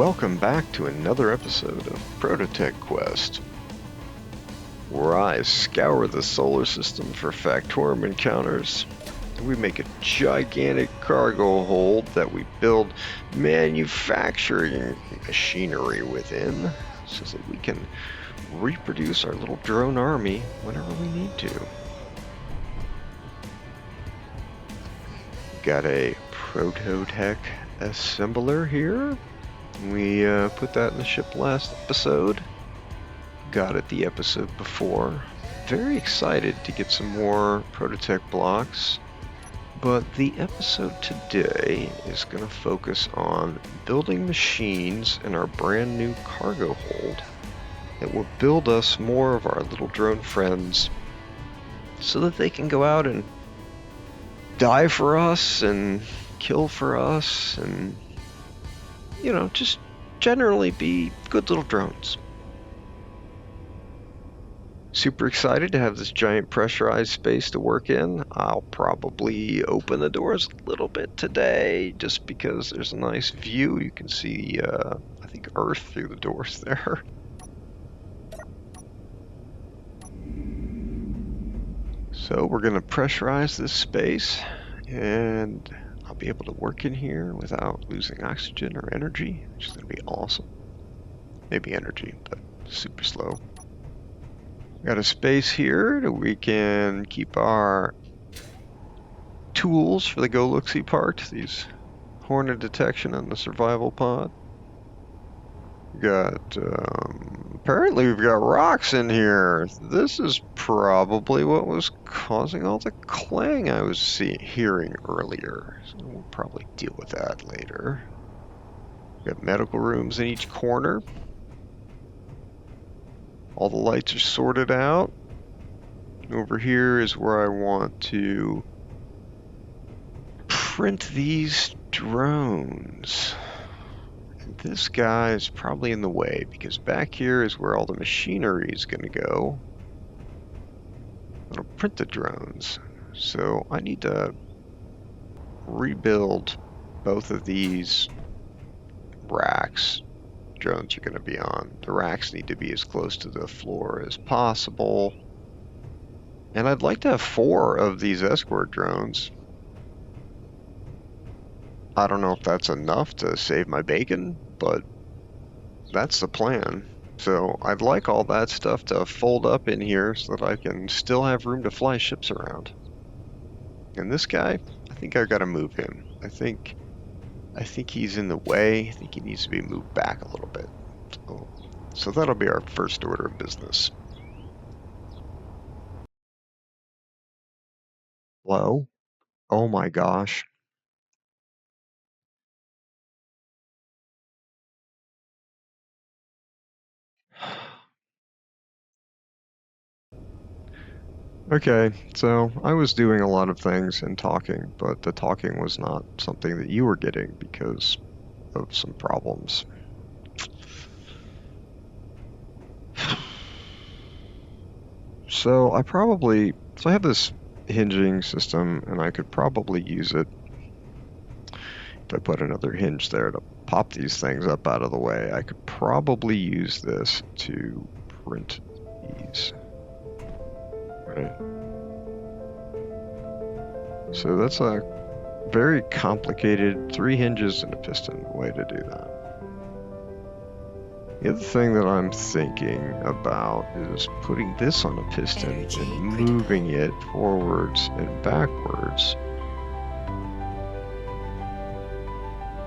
welcome back to another episode of ProtoTech Quest, where I scour the solar system for Factorum encounters. We make a gigantic cargo hold that we build manufacturing machinery within, so that we can reproduce our little drone army whenever we need to. Got a ProtoTech assembler here. We put that in the ship last episode. Got it the episode before. Very excited to get some more ProtoTech blocks. But the episode today is going to focus on building machines in our brand new cargo hold that will build us more of our little drone friends so that they can go out and die for us and kill for us and, you know, just generally be good little drones. Super excited to have this giant pressurized space to work in. I'll probably open the doors a little bit today just because there's a nice view. You can see, I think, Earth through the doors there. So we're going to pressurize this space and I'll be able to work in here without losing oxygen or energy, which is going to be awesome. Maybe energy, but super slow. Got a space here that we can keep our tools for the go-look-see part, these hornet detection and the survival pod. Got, apparently we've got rocks in here. This is probably what was causing all the clang I was hearing earlier. So we'll probably deal with that later. Got medical rooms in each corner. All the lights are sorted out. Over here is where I want to print these drones. And this guy is probably in the way because back here is where all the machinery is going to go. It'll print the drones. So I need to rebuild both of these racks drones are going to be on. The racks need to be as close to the floor as possible. And I'd like to have 4 of these escort drones. I don't know if that's enough to save my bacon, but that's the plan. So I'd like all that stuff to fold up in here so that I can still have room to fly ships around. And this guy, I think I've got to move him. I think he's in the way. I think he needs to be moved back a little bit. So that'll be our first order of business. Hello? Oh my gosh. Okay, so I was doing a lot of things and talking, but the talking was not something that you were getting because of some problems. So I have this hinging system and I could probably use it if I put another hinge there to pop these things up out of the way. I could probably use this to print these. Right. So that's a very complicated 3 hinges and a piston way to do that. The other thing that I'm thinking about is putting this on a piston and moving it forwards and backwards.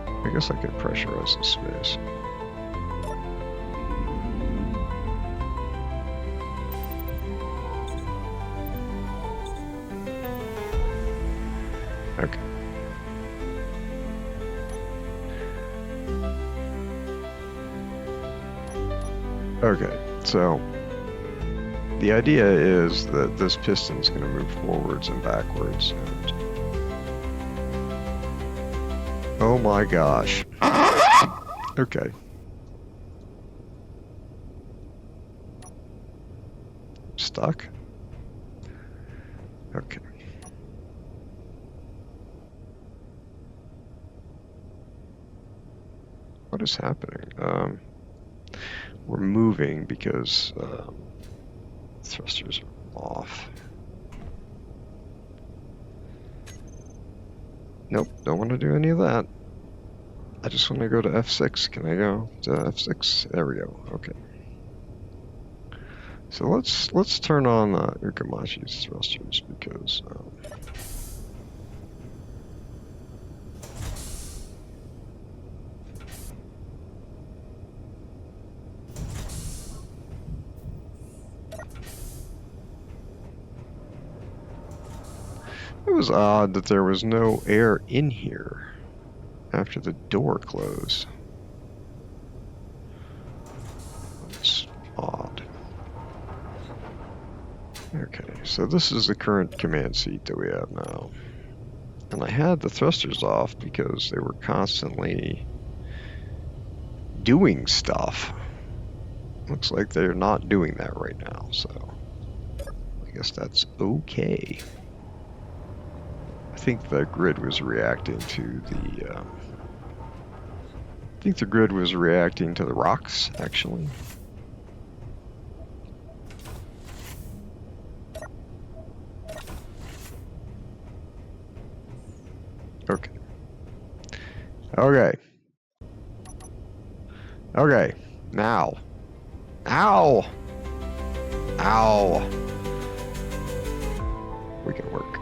I guess I could pressurize the space. Okay. Okay, so the idea is that this piston's going to move forwards and backwards. And oh my gosh. Okay. Stuck? Okay. What is happening? We're moving because thrusters are off. Nope, don't want to do any of that. I just want to go to F6. Can I go to F6? There we go. Okay. So let's turn on Ukamachi's thrusters because it was odd that there was no air in here after the door closed. It's odd. Okay, so this is the current command seat that we have now. And I had the thrusters off because they were constantly doing stuff. Looks like they're not doing that right now, so I guess that's okay. I think the grid was reacting to the rocks, actually. Okay. Okay. Okay. Now. Ow! Ow! We can work.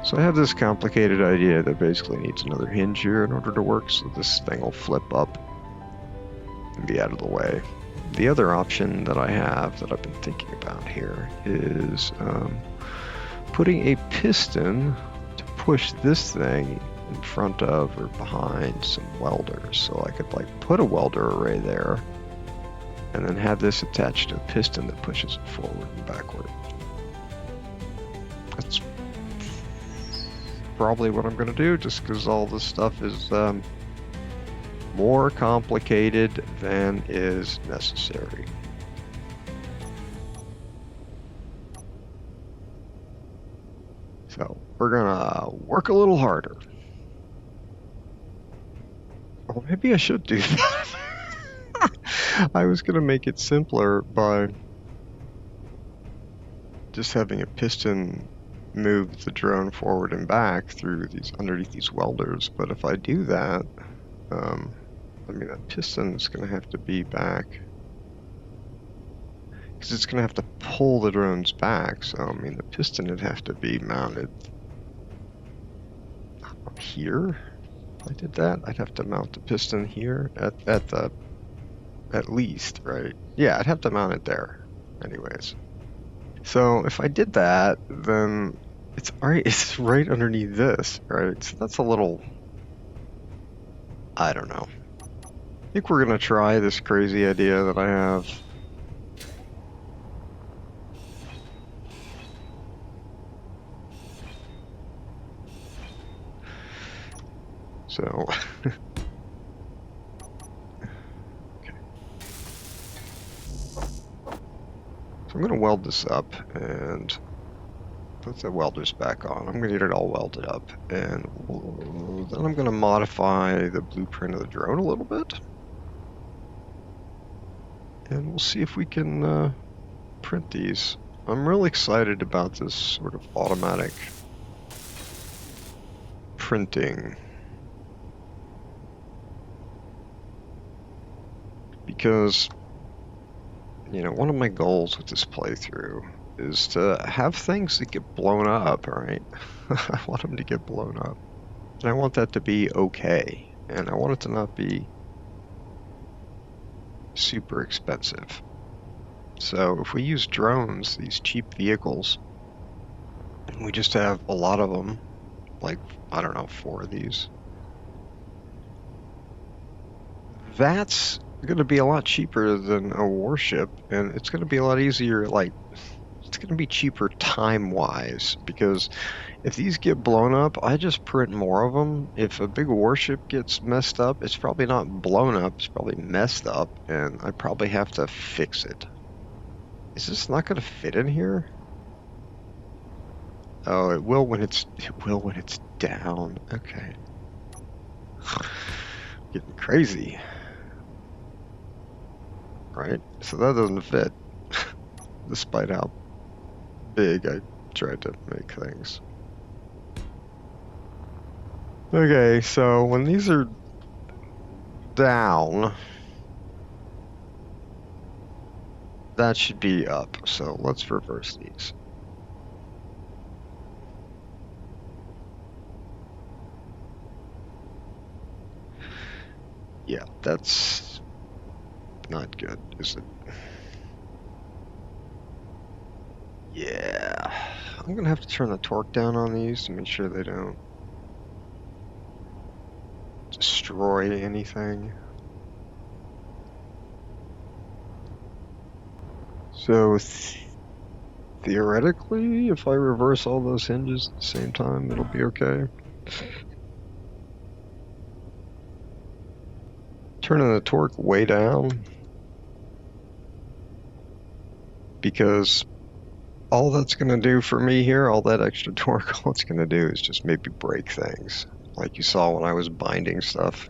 So I have this complicated idea that basically needs another hinge here in order to work, so this thing will flip up and be out of the way. The other option that I have that I've been thinking about here is putting a piston to push this thing in front of or behind some welders. So I could like put a welder array there and then have this attached to a piston that pushes it forward and backward. That's probably what I'm going to do, just because all this stuff is more complicated than is necessary. So we're gonna work a little harder. Or maybe I should do that. I was gonna make it simpler by just having a piston move the drone forward and back through these underneath these welders, but if I do that, I mean that piston's gonna have to be back because it's gonna have to pull the drones back. So I mean the piston would have to be mounted up here. If I did that, I'd have to mount the piston here at least, right? Yeah, I'd have to mount it there anyways. So if I did that, then it's right underneath this, right? So that's a little, I don't know. I think we're gonna try this crazy idea that I have. So okay. So I'm gonna weld this up and put the welders back on. I'm gonna get it all welded up, and then I'm gonna modify the blueprint of the drone a little bit. And we'll see if we can print these. I'm really excited about this sort of automatic printing, because, you know, one of my goals with this playthrough is to have things that get blown up, right? I want them to get blown up. And I want that to be okay. And I want it to not be super expensive. So if we use drones, these cheap vehicles, and we just have a lot of them, like, I don't know, 4 of these, that's going to be a lot cheaper than a warship, and it's going to be a lot easier, like, it's going to be cheaper time-wise, because if these get blown up, I just print more of them. If a big warship gets messed up, it's probably not blown up, it's probably messed up, and I probably have to fix it. Is this not going to fit in here? Oh, it will when it's down. Okay. Getting crazy. Right? So that doesn't fit, despite how big I tried to make things. Okay, so when these are down, that should be up. So let's reverse these. Yeah, that's not good, is it? Yeah, I'm gonna have to turn the torque down on these to make sure they don't destroy anything. So theoretically, if I reverse all those hinges at the same time, it'll be okay. Turning the torque way down, because all that's going to do for me here, all that extra torque, all it's going to do is just maybe break things, like you saw when I was binding stuff.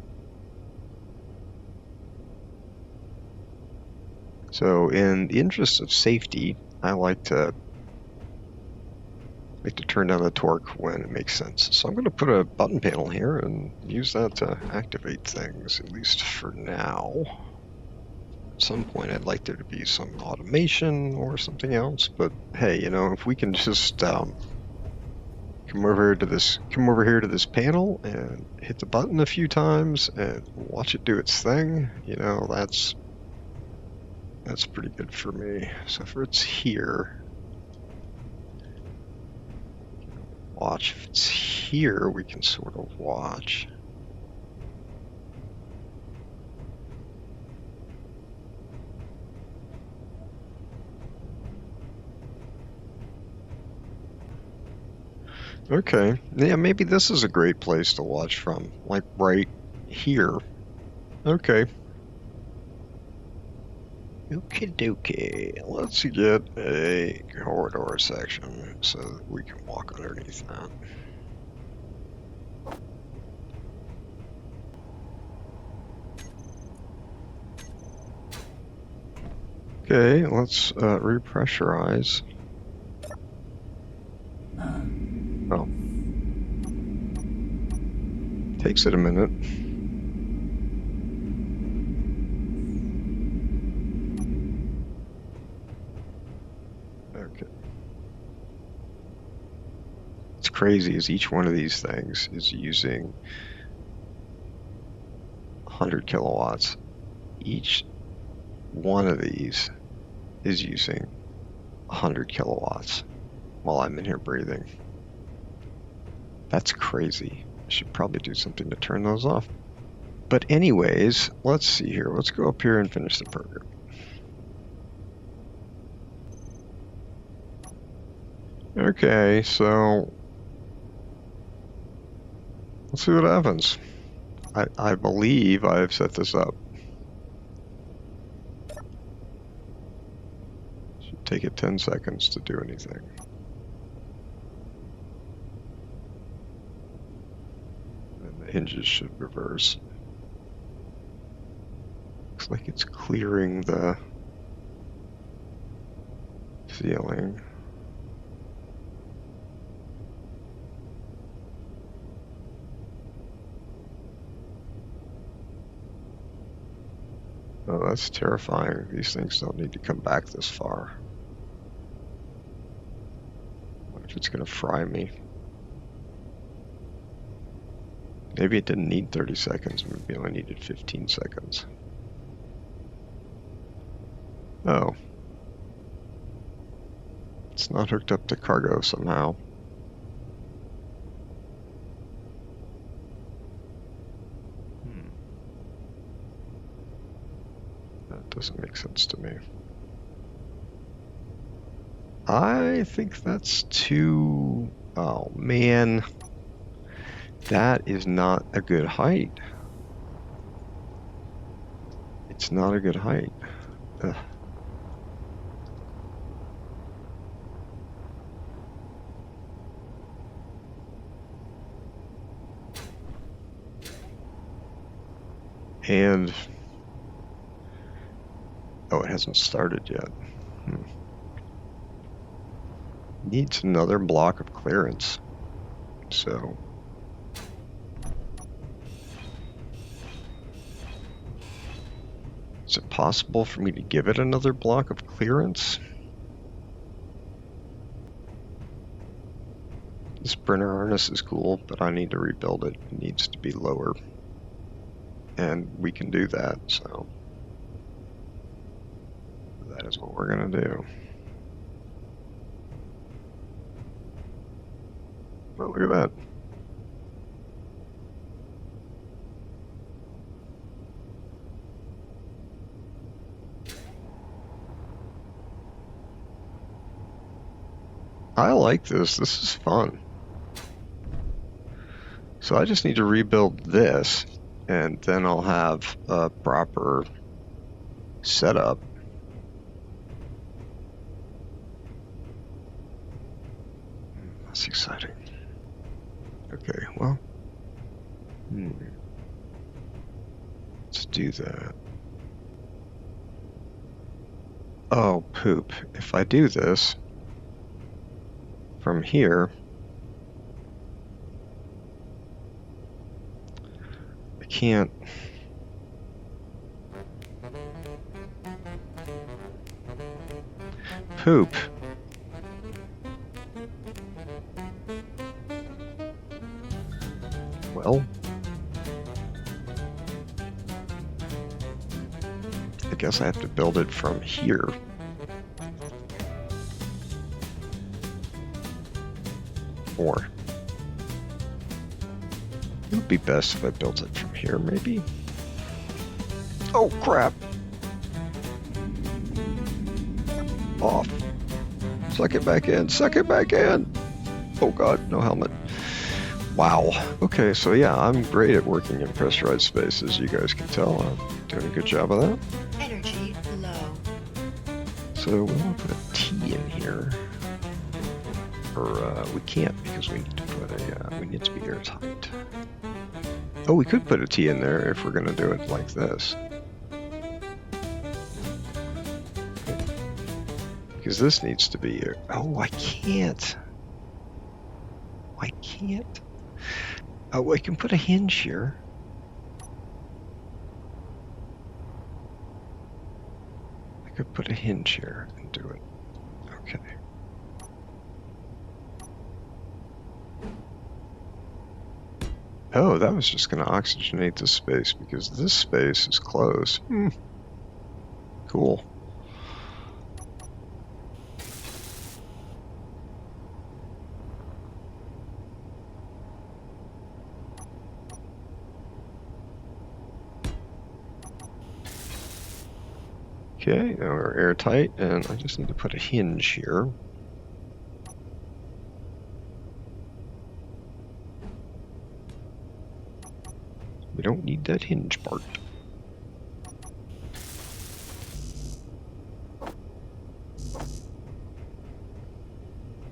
So in the interest of safety, I like to turn down the torque when it makes sense. So I'm going to put a button panel here and use that to activate things, at least for now. At some point I'd like there to be some automation or something else, but hey, you know, if we can just come over here to this panel and hit the button a few times and watch it do its thing, you know, that's pretty good for me. So if it's here, watch. If it's here, we can sort of watch. Okay, yeah, maybe this is a great place to watch from, like right here. Okay. Okie dokie. Let's get a corridor section so that we can walk underneath that. Okay, let's repressurize. Oh. Takes it a minute. Okay. What's crazy is each one of these things is using 100 kilowatts. Each one of these is using 100 kilowatts while I'm in here breathing. That's crazy. I should probably do something to turn those off. But anyways, let's see here. Let's go up here and finish the program. Okay, so let's see what happens. I believe I've set this up. Should take it 10 seconds to do anything. And the hinges should reverse. Looks like it's clearing the ceiling. Oh, that's terrifying. These things don't need to come back this far. What if it's going to fry me? Maybe it didn't need 30 seconds. Maybe it only needed 15 seconds. Oh. It's not hooked up to cargo somehow. That doesn't make sense to me. I think that's too... Oh, man. That is not a good height. It's not a good height. Ugh. And oh, it hasn't started yet. Needs another block of clearance. So is it possible for me to give it another block of clearance? This printer harness is cool, but I need to rebuild it. It needs to be lower. And we can do that, so that is what we're gonna do. Oh, look at that. I like this. This is fun. So I just need to rebuild this, and then I'll have a proper setup. That's exciting. Okay, well, let's do that. Oh, poop. If I do this from here, I can't. Poop. Well, I guess I have to build it from here. Or it would be best if I built it from here, maybe. Oh, crap. Off. Suck it back in. Suck it back in. Oh, God. No helmet. Wow. Okay, so yeah, I'm great at working in pressurized spaces. You guys can tell I'm doing a good job of that. Energy low. So we want to put a T in here. Or we can't because we need to put a, we need to be airtight. Oh, we could put a T in there if we're going to do it like this. Because this needs to be, oh, I can't. I can't. Oh, I can put a hinge here. I could put a hinge here and do it. Okay. Oh, that was just going to oxygenate this space because this space is closed. Cool. Okay, now we're airtight, and I just need to put a hinge here. We don't need that hinge part.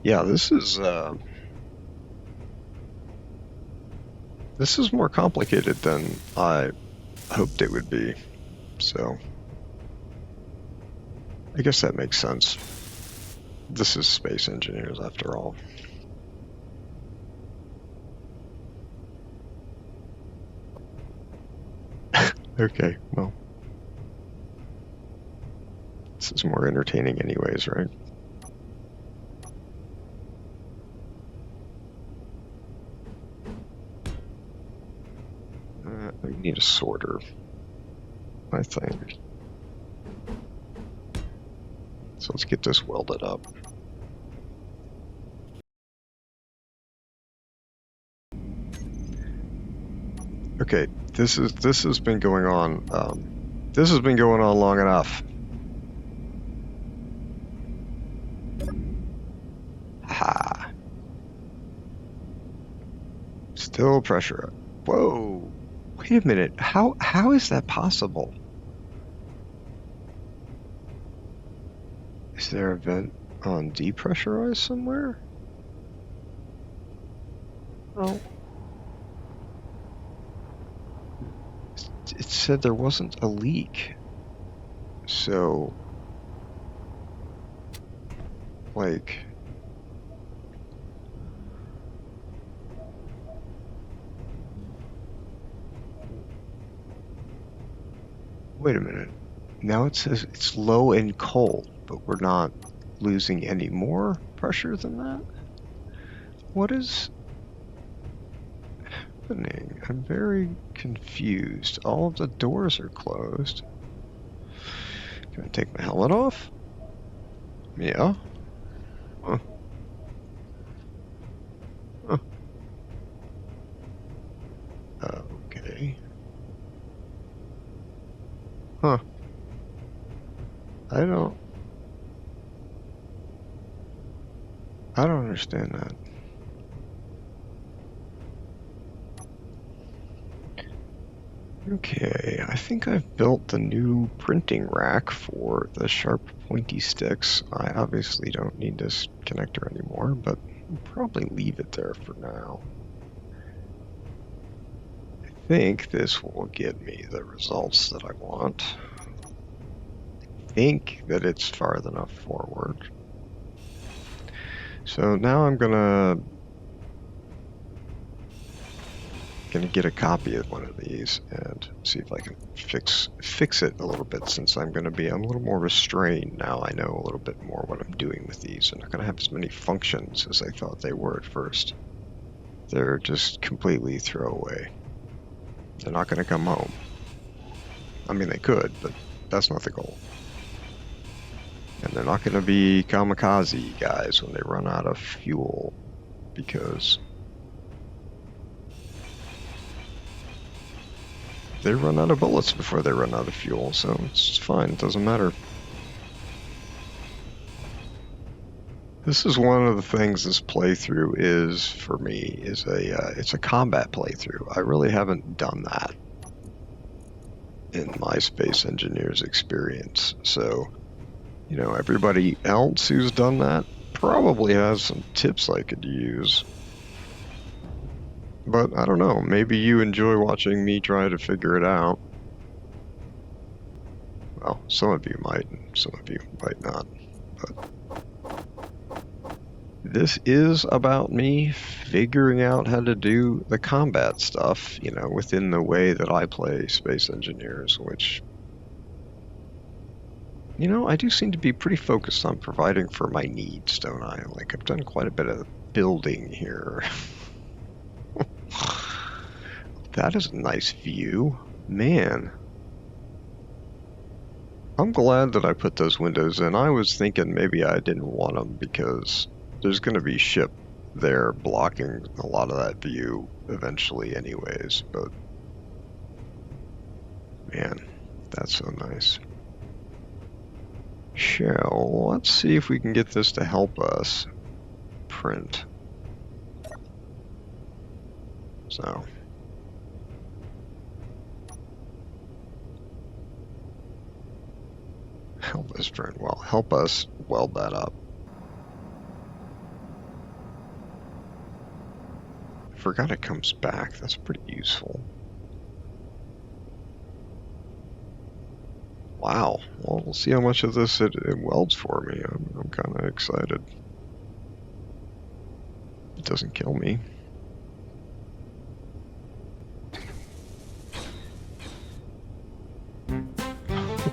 Yeah, this is more complicated than I hoped it would be, so I guess that makes sense. This is space engineers after all. Okay, well, this is more entertaining anyways, right? We need a sorter, I think. So let's get this welded up. Okay, this has been going on. This has been going on long enough. Ha! Still pressure. Whoa! Wait a minute. How is that possible? Is there a vent on depressurized somewhere? Oh. it said there wasn't a leak. So, like, wait a minute. Now it says it's low and cold, but we're not losing any more pressure than that? What is happening? I'm very confused. All of the doors are closed. Can I take my helmet off? Yeah. Huh. Huh. Okay. Huh. I don't understand that. Okay, I think I've built the new printing rack for the sharp pointy sticks. I obviously don't need this connector anymore, but I'll probably leave it there for now. I think this will get me the results that I want. I think that it's far enough forward. So now I'm gonna get a copy of one of these and see if I can fix it a little bit, since I'm a little more restrained now. I know a little bit more what I'm doing with these. They're not gonna have as many functions as I thought they were at first. They're just completely throwaway. They're not gonna come home. I mean, they could, but that's not the goal. And they're not gonna be kamikaze guys when they run out of fuel, because they run out of bullets before they run out of fuel, so it's fine. It doesn't matter. This is one of the things this playthrough is for me. It's a combat playthrough. I really haven't done that in my Space Engineers experience. So, you know, everybody else who's done that probably has some tips I could use. But I don't know, maybe you enjoy watching me try to figure it out. Well, some of you might, and some of you might not. But this is about me figuring out how to do the combat stuff, you know, within the way that I play Space Engineers, which, you know, I do seem to be pretty focused on providing for my needs, don't I? Like, I've done quite a bit of building here. That is a nice view. Man. I'm glad that I put those windows in. I was thinking maybe I didn't want them because there's going to be ship there blocking a lot of that view eventually anyways, but man, that's so nice. Shell, let's see if we can get this to help us print. So, help us print. Well, help us weld that up. I forgot it comes back. That's pretty useful. Wow. Well, we'll see how much of this it welds for me. I'm kind of excited. It doesn't kill me.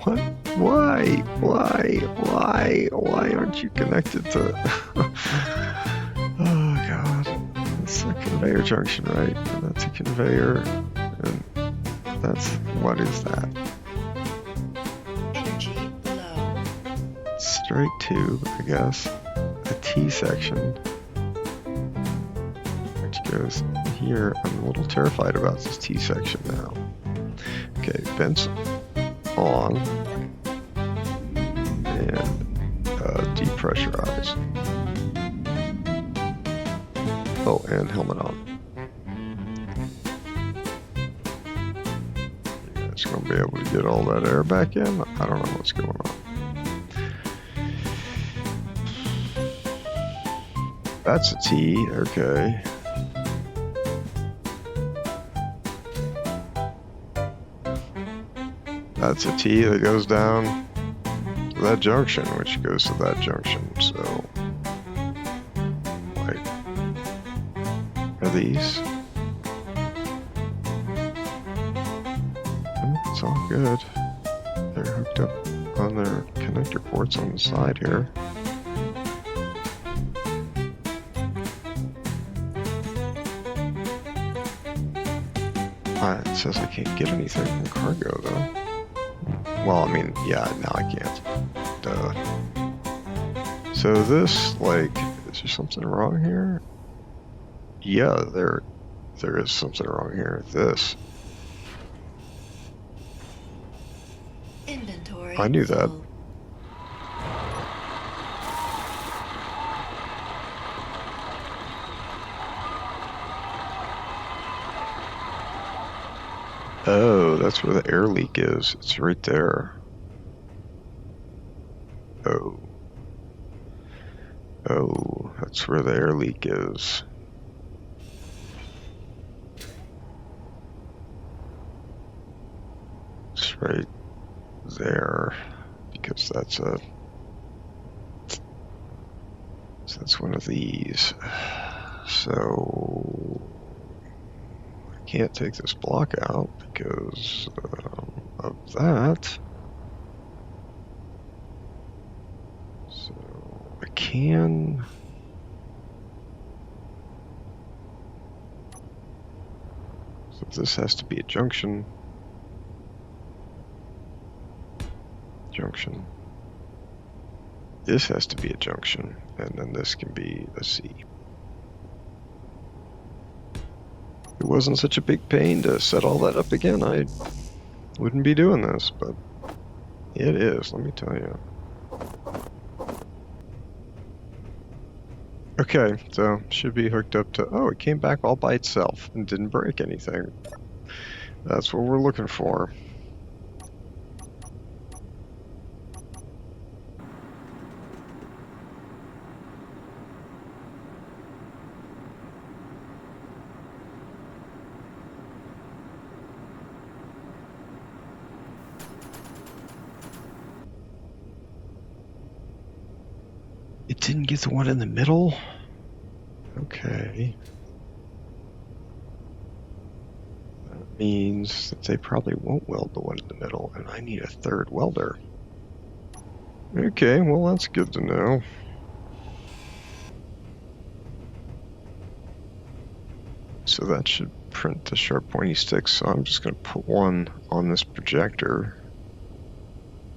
What? Why aren't you connected to... Oh god. It's a conveyor junction, right? And that's a conveyor. And that's... What is that? Energy low. Straight tube, I guess. A T section. Which goes here. I'm a little terrified about this T section now. Okay, vents on. And depressurize. Oh, and helmet on. You guys gonna be able to get all that air back in? I don't know what's going on. That's a T, okay. That's a T that goes down to that junction, which goes to that junction. So, like, are these? It's all good. They're hooked up on their connector ports on the side here. It says I can't get anything from cargo though. Well, I mean, yeah, now I can't. Duh. So this, like, is there something wrong here? Yeah, there is something wrong here. This. Inventory. I knew that. Full. Oh, that's where the air leak is. It's right there. Oh. Oh, that's where the air leak is. It's right there, because that's one of these. So I can't take this block out because of that. So I can. So this has to be a junction. Junction. This has to be a junction, and then this can be a C. It wasn't such a big pain to set all that up again. I wouldn't be doing this, but it is, let me tell you. Okay, so should be hooked up to, oh, it came back all by itself and didn't break anything. That's what we're looking for. It didn't get the one in the middle? Okay. That means that they probably won't weld the one in the middle, and I need a third welder. Okay, well that's good to know. So that should print the sharp pointy sticks, so I'm just going to put one on this projector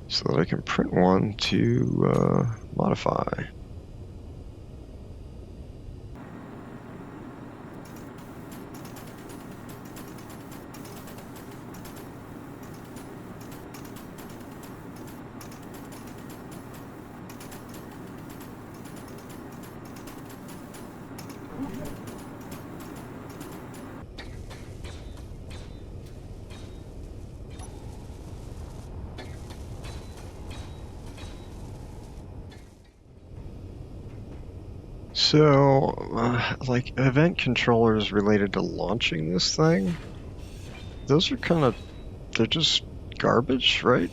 so that I can print one to modify. So, like, event controllers related to launching this thing, those are kind of, they're just garbage, right?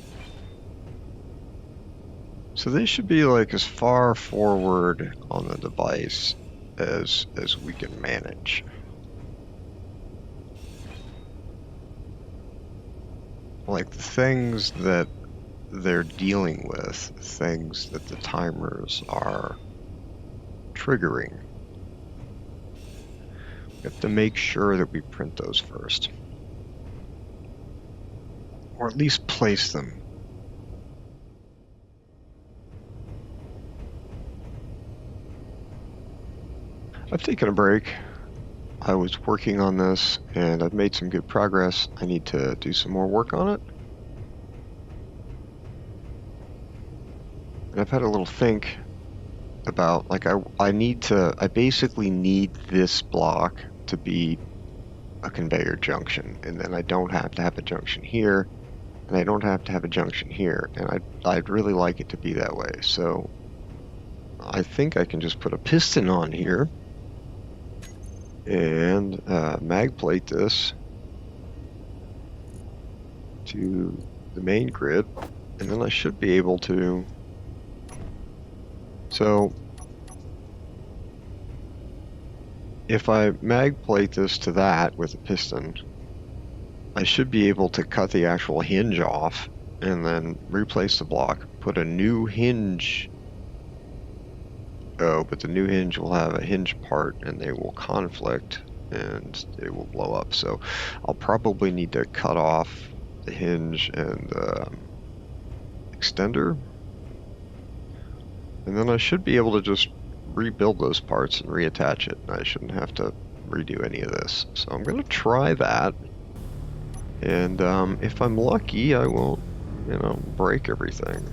So they should be like as far forward on the device as we can manage. Like the things that they're dealing with, things that the timers are triggering. We have to make sure that we print those first. Or at least place them. I've taken a break. I was working on this and I've made some good progress. I need to do some more work on it. And I've had a little think about, like, I basically need this block to be a conveyor junction, and then I don't have to have a junction here, and I don't have to have a junction here, and I'd really like it to be that way. So I think I can just put a piston on here and mag plate this to the main grid, and then I should be able to. So if I mag plate this to that with a piston, I should be able to cut the actual hinge off and then replace the block, put a new hinge. Oh, but the new hinge will have a hinge part and they will conflict and it will blow up. So I'll probably need to cut off the hinge and extender. And then I should be able to just rebuild those parts and reattach it. I shouldn't have to redo any of this. So I'm going to try that. And if I'm lucky, I won't, break everything.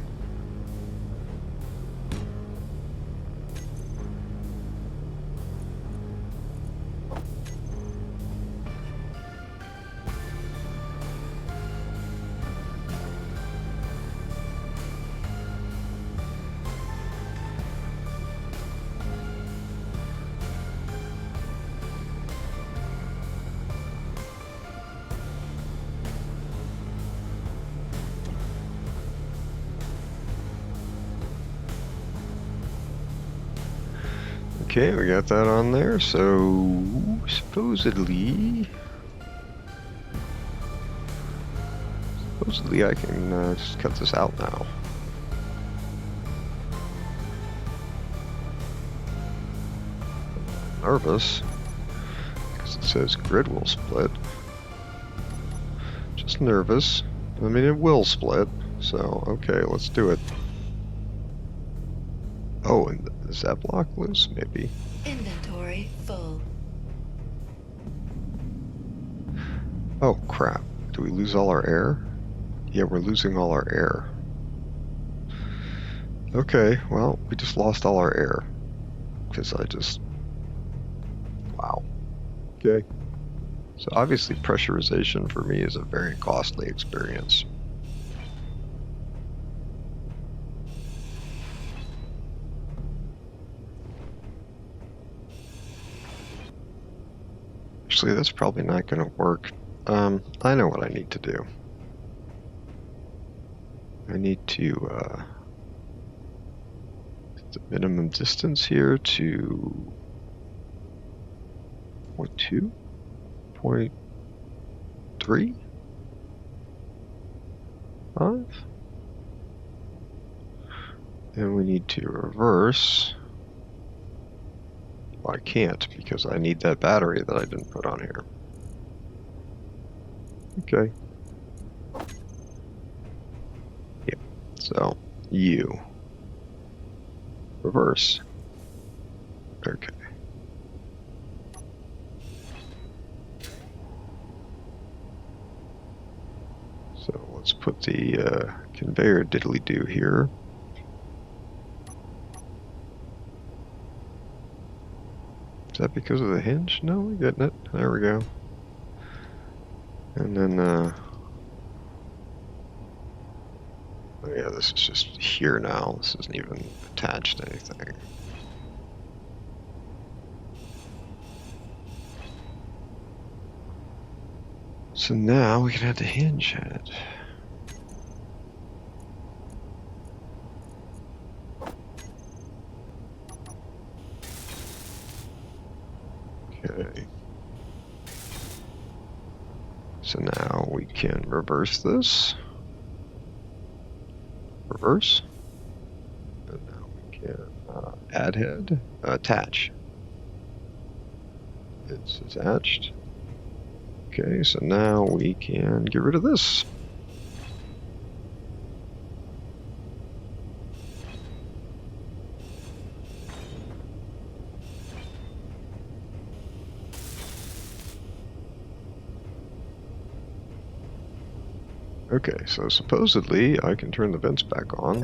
Okay, we got that on there, so supposedly I can just cut this out now. Nervous, because it says grid will split. Just nervous. I mean, it will split, so okay, let's do it. Oh, and is that block loose? Maybe. Inventory full. Oh, crap. Do we lose all our air? Yeah, we're losing all our air. Okay, well, we just lost all our air. Because Wow. Okay. So obviously pressurization for me is a very costly experience. Actually, that's probably not going to work. I know what I need to do. I need to the minimum distance here to 0.2, 0.3, 5, and we need to reverse. Well, I can't because I need that battery that I didn't put on here. Okay. Yep. So U. Reverse. Okay. So let's put the conveyor diddly-do here. Is that because of the hinge? No, we're getting it. There we go. And then, oh yeah, this is just here now. This isn't even attached to anything. So now we can add the hinge head. Okay. So now we can reverse this. Reverse. And now we can add head, attach. It's attached. Okay, so now we can get rid of this. Okay, so supposedly I can turn the vents back on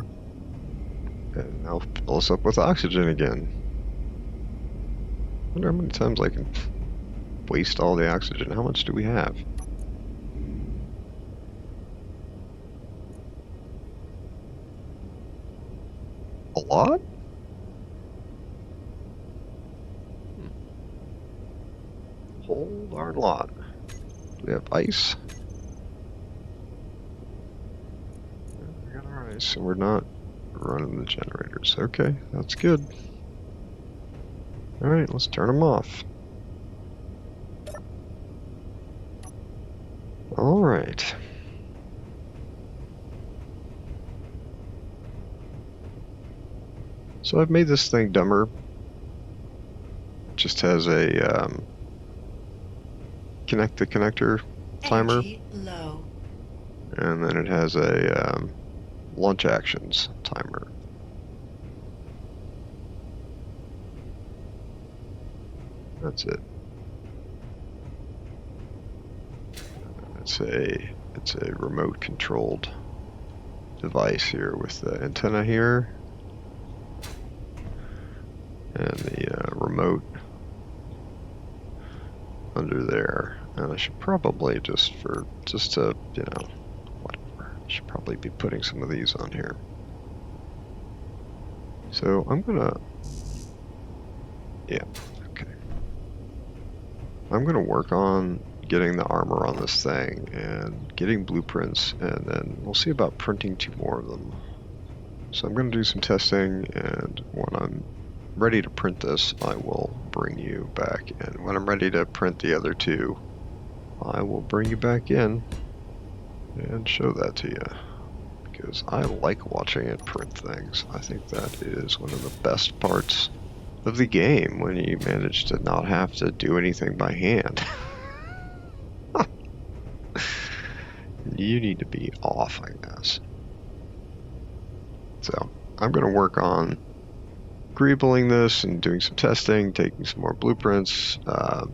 and now fill us up with oxygen again. I wonder how many times I can waste all the oxygen. How much do we have? A lot? Whole darn lot. Do we have ice? Nice, so we're not running the generators. Okay, that's good. Alright, let's turn them off. Alright. So I've made this thing dumber. It just has a connect the connector timer. Energy low. And then it has a launch actions timer. That's it. It's a remote controlled device here with the antenna here and the remote under there. And I should probably just to, you know, whatever. I should probably be putting some of these on here. So I'm gonna, yeah, okay. I'm gonna work on getting the armor on this thing and getting blueprints, and then we'll see about printing 2 more of them. So I'm gonna do some testing, and when I'm ready to print this, I will bring you back, and when I'm ready to print the other 2, I will bring you back in and show that to you, because I like watching it print things. I think that is one of the best parts of the game, when you manage to not have to do anything by hand. You need to be off, I guess. So I'm going to work on greebling this and doing some testing, taking some more blueprints,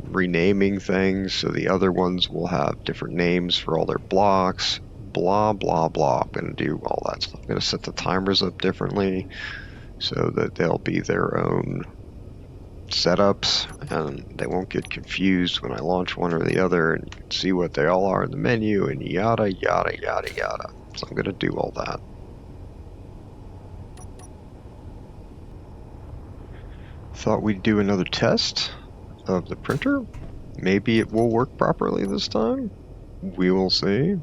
renaming things so the other ones will have different names for all their blocks, blah, blah, blah. I'm going to do all that stuff. I'm going to set the timers up differently so that they'll be their own setups and they won't get confused when I launch one or the other, and you can see what they all are in the menu and yada, yada, yada, yada. So I'm going to do all that. Thought we'd do another test of the printer. Maybe it will work properly this time. We will see.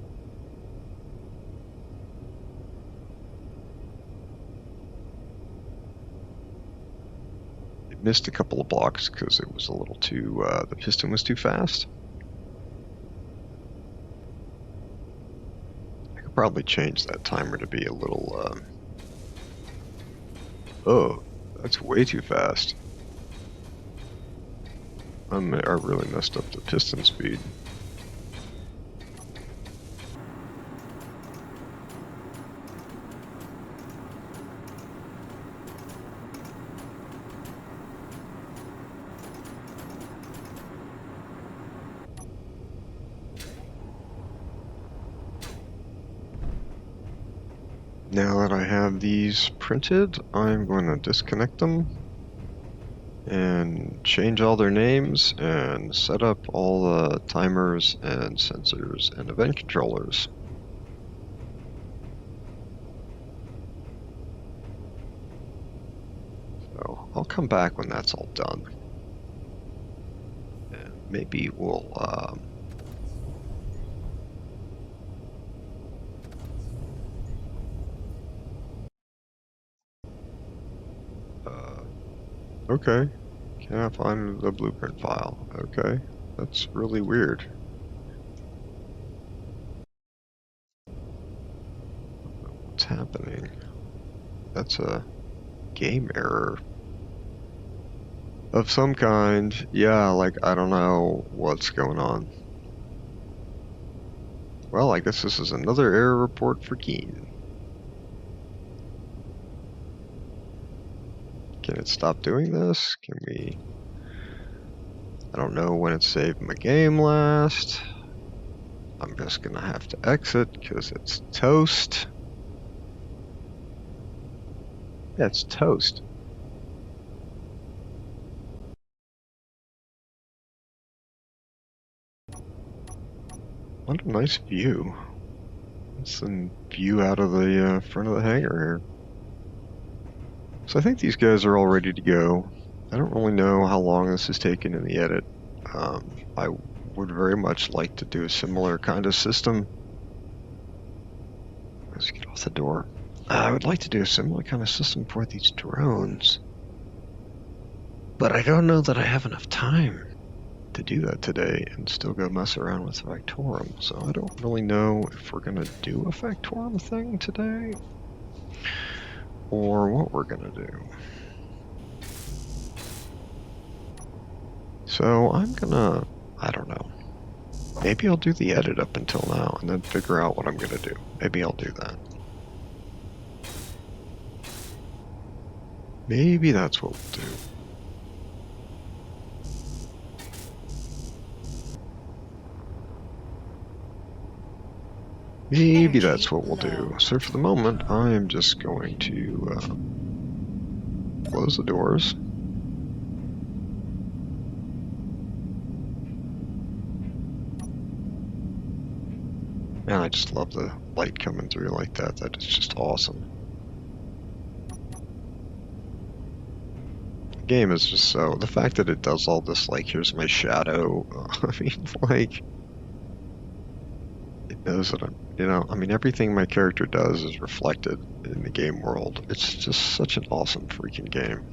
It missed a couple of blocks because it was a little too, the piston was too fast. I could probably change that timer to be a little, oh, that's way too fast. I really messed up the piston speed. Now that I have these printed, I'm going to disconnect them and change all their names and set up all the timers and sensors and event controllers. So I'll come back when that's all done. And maybe we'll okay. Can't find the blueprint file. Okay. That's really weird. What's happening? That's a game error of some kind. Yeah, like, I don't know what's going on. Well, I guess this is another error report for Keen. Can it stop doing this? Can we... I don't know when it saved my game last. I'm just gonna have to exit because it's toast. Yeah, it's toast. What a nice view. It's a view out of the front of the hangar here. So I think these guys are all ready to go. I don't really know how long this has taken in the edit. I would very much like to do a similar kind of system. Let's get off the door. I would like to do a similar kind of system for these drones, but I don't know that I have enough time to do that today and still go mess around with Factorum. So I don't really know if we're going to do a Factorum thing today or what we're going to do. So I'm gonna, I don't know. Maybe I'll do the edit up until now and then figure out what I'm gonna do. Maybe I'll do that. Maybe that's what we'll do. Maybe that's what we'll do. So for the moment, I am just going to close the doors. Man, I just love the light coming through like that. That is just awesome. The game is just so... The fact that it does all this, like, here's my shadow. I mean, like... It knows that I'm... You know, I mean, everything my character does is reflected in the game world. It's just such an awesome freaking game.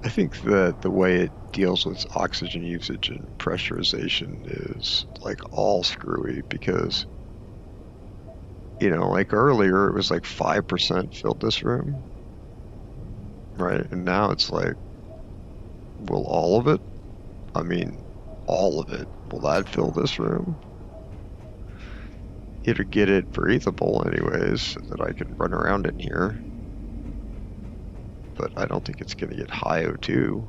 I think that the way it deals with oxygen usage and pressurization is like all screwy because, you know, like earlier it was like 5% filled this room, right? And now it's like, will all of it? I mean, all of it. Will that fill this room? It'll get it breathable anyways so that I can run around in here. But I don't think it's going to get high O2.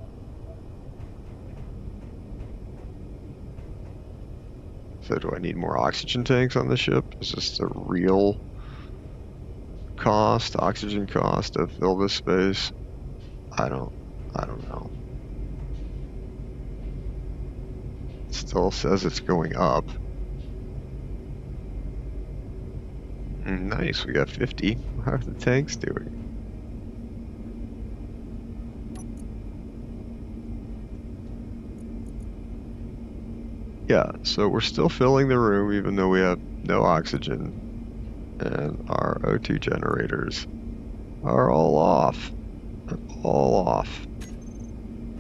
So do I need more oxygen tanks on the ship? Is this the real cost, oxygen cost to fill this space? I don't know. It still says it's going up. Nice, we got 50. How are the tanks doing? Yeah, so we're still filling the room even though we have no oxygen. And our O2 generators are all off. They're all off.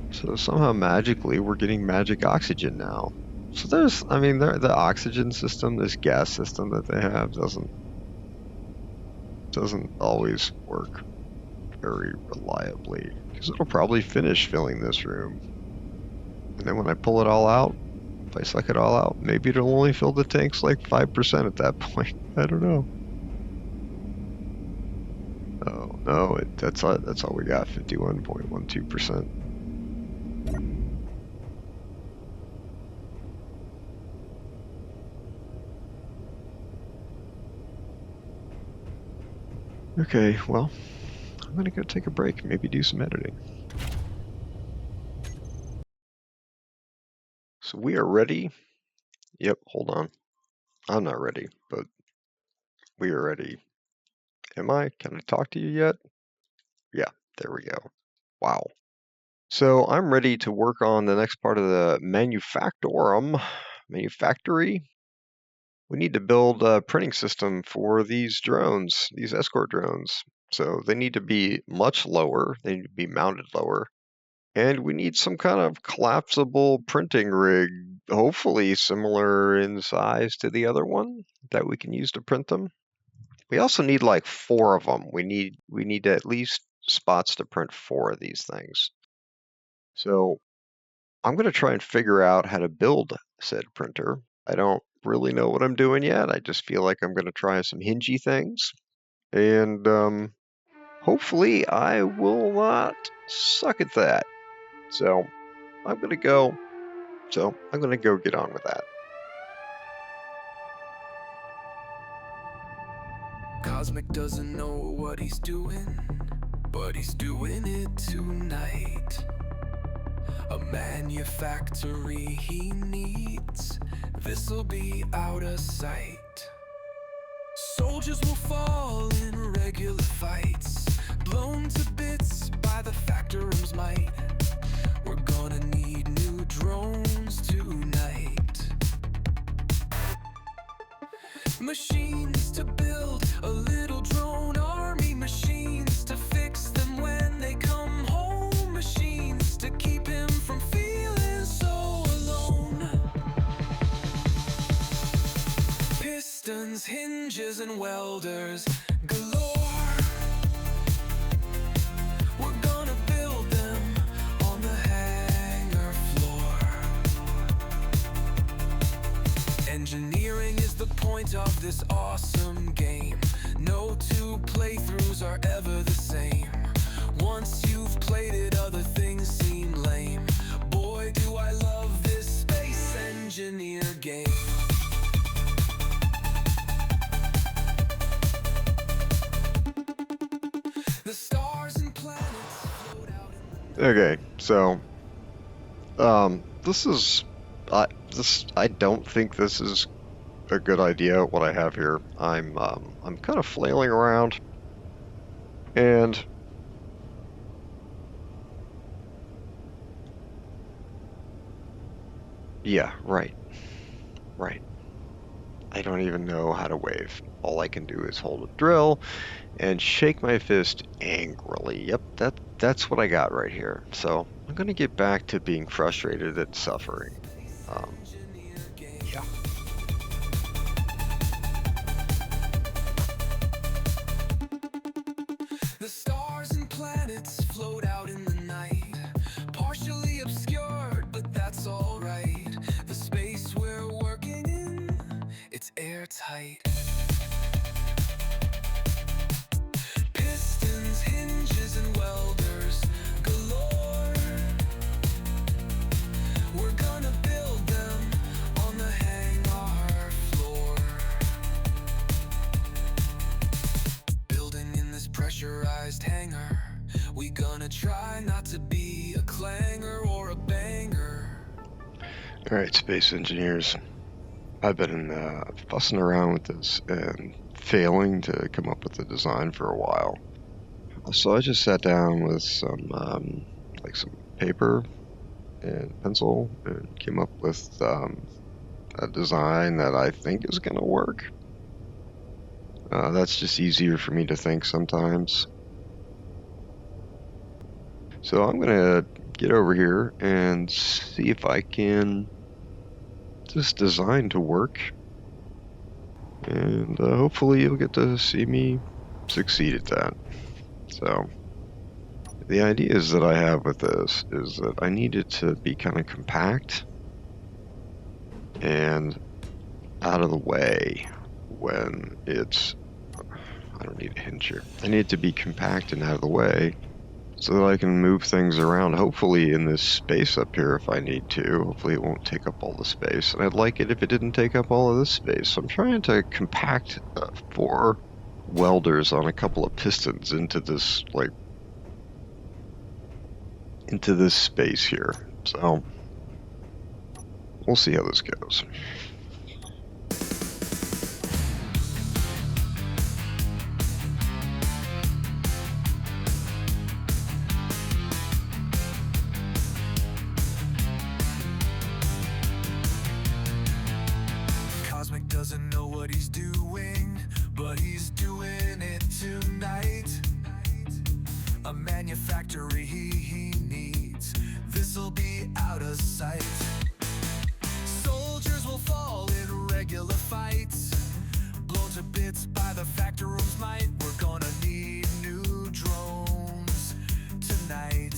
So somehow magically we're getting magic oxygen now. So there's, I mean, the oxygen system, this gas system that they have doesn't always work very reliably. Because it'll probably finish filling this room. And then when I pull it all out, if I suck it all out, maybe it'll only fill the tanks like 5% at that point. I don't know. Oh no, that's all we got, 51.12%. Okay, well, I'm gonna go take a break, maybe do some editing. So we are ready. Yep, hold on. I'm not ready, but we are ready. Am I? Can I talk to you yet? Yeah, there we go. Wow. So I'm ready to work on the next part of the Manufactory. We need to build a printing system for these drones, these escort drones. So they need to be much lower. They need to be mounted lower. And we need some kind of collapsible printing rig, hopefully similar in size to the other one that we can use to print them. We also need like 4 of them. We need at least spots to print 4 of these things. So I'm going to try and figure out how to build said printer. I don't really know what I'm doing yet. I just feel like I'm going to try some hingy things. And hopefully I will not suck at that. So I'm going to go get on with that. Cosmic doesn't know what he's doing, but he's doing it tonight. A manufactory he needs, this'll be out of sight. Soldiers will fall in regular fights, blown to bits by the Factorum's might. We're gonna need new drones tonight. Machine Pistons, hinges, and welders galore. We're gonna build them on the hangar floor. Engineering is the point of this awesome game. No two playthroughs are ever the same. Once you've played it, other things seem lame. Boy, do I love this space engineer game. The stars and planets float out in the Okay, so I don't think this is a good idea. What I have here, I'm kind of flailing around, and yeah, right. I don't even know how to wave. All I can do is hold a drill and shake my fist angrily. Yep, that's what I got right here. So I'm gonna get back to being frustrated at suffering. engineer game. Yeah. The stars and planets float out in the night, partially obscured, but that's alright. The space we're working in, it's airtight. Pistons, hinges, and welders galore. We're gonna build them on the hangar floor. Building in this pressurized hangar, we gonna try not to be a clanger or a banger. All right, space engineers. I've been fussing around with this and failing to come up with a design for a while. So I just sat down with some paper and pencil and came up with a design that I think is going to work. That's just easier for me to think sometimes. So I'm going to get over here and see if I can this design to work, and hopefully you'll get to see me succeed at that. So the ideas that I have with this is that I need it to be kind of compact and out of the way when it's, I don't need a hint here. I need it to be compact and out of the way so that I can move things around, hopefully in this space up here if I need to. Hopefully it won't take up all the space, and I'd like it if it didn't take up all of this space. So I'm trying to compact 4 welders on a couple of pistons into this, into this space here. So we'll see how this goes. Doesn't know what he's doing, but he's doing it tonight. A manufactory he needs, this'll be out of sight. Soldiers will fall in regular fights, blown to bits by the factorum's might. We're gonna need new drones tonight.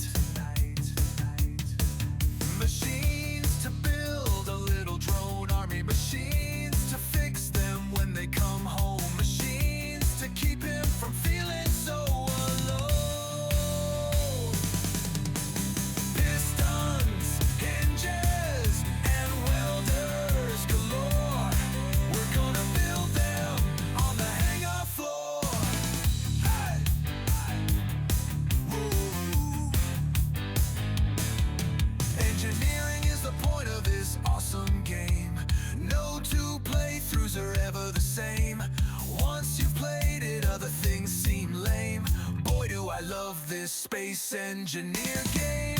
Machines to build a little drone army, machines to fix them when they come home, machines to keep him from feeling so alone. Pistons, hinges, and welders galore. We're gonna build them on the hangar floor. Hey! Woo! Engineering is the point of this awesome game. No two playthroughs are ever the same. Once you've played it, other things seem lame. Boy, do I love this space engineer game.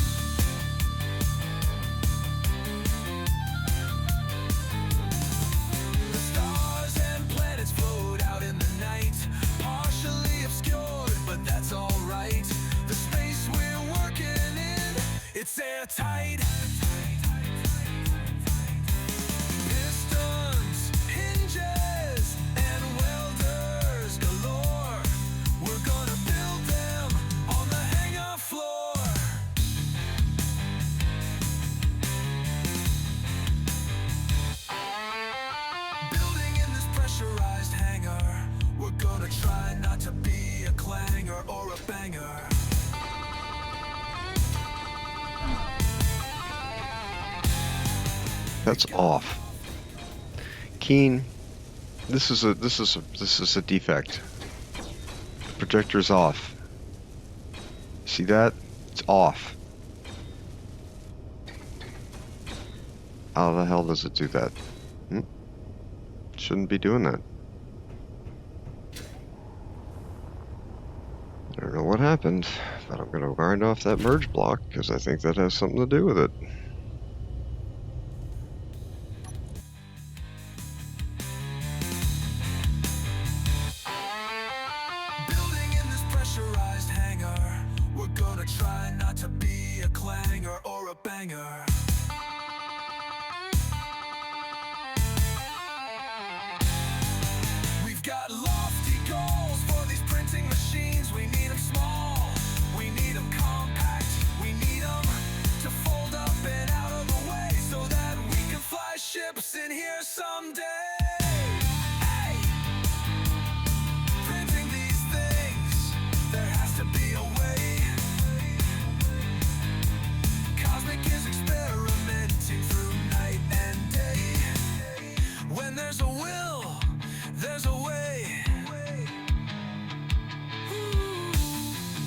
The stars and planets float out in the night, partially obscured, but that's alright. The space we're working in, it's airtight. Pistons, hinges, and That's off. Keen, this is a defect. The projector's off. See that? It's off. How the hell does it do that? Shouldn't be doing that. I don't know what happened, but I'm going to grind off that merge block because I think that has something to do with it. Building in this pressurized hangar, we're gonna try not to be a clanger or a banger. We've got lofty goals for these printing machines. We need them small, we need them compact, we need them to fold up and out of the way so that we can fly ships in here someday. There's a will, there's a way.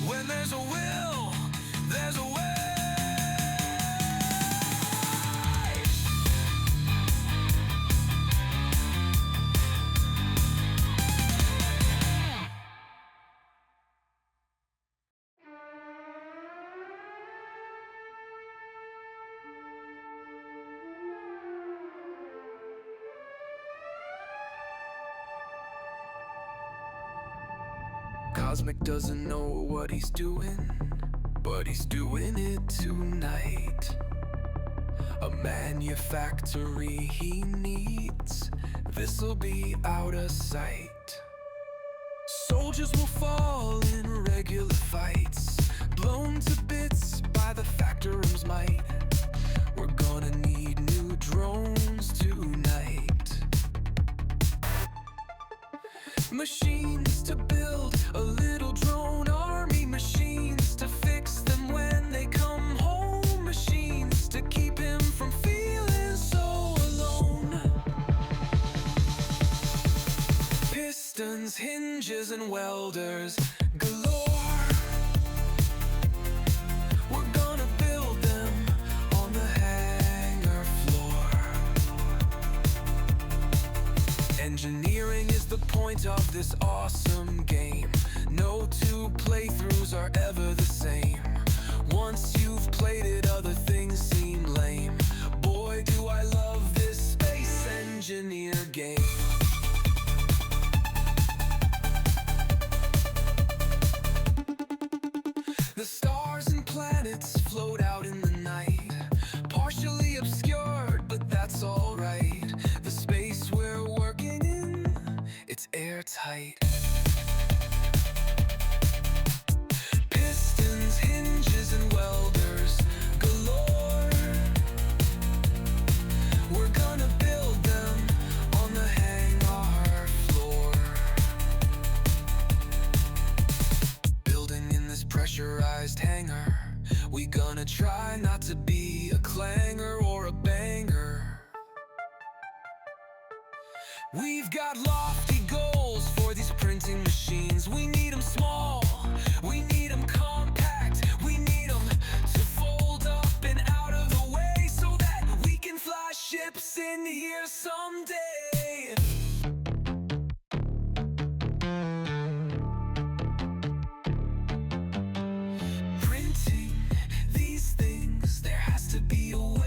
When there's a will, there's a way. Cosmic doesn't know what he's doing, but he's doing it tonight. A manufactory he needs, this'll be out of sight. Soldiers will fall in regular fights, blown to bits by the factorum's might. We're gonna need new drones tonight. Machines to build a little drone army, machines to fix them when they come home, machines to keep him from feeling so alone. Pistons, hinges, and welders galore. We're gonna build them on the hangar floor. Engineering is the point of this awesome game. No two playthroughs are ever the same. Once you've played it, other things seem lame. Boy, do I love this space engineer game. The stars and planets float out in the night, partially obscured, but that's alright. The space we're working in, it's airtight. Pistons, hinges, and welders galore. We're gonna build them on the hangar floor. Building in this pressurized hangar, we gonna try not to be a clanger or a banger. We've got lofty goals for these printing machines. We need them small, we need them compact, we need them to fold up and out of the way so that we can fly ships in here someday. Printing these things, there has to be a way.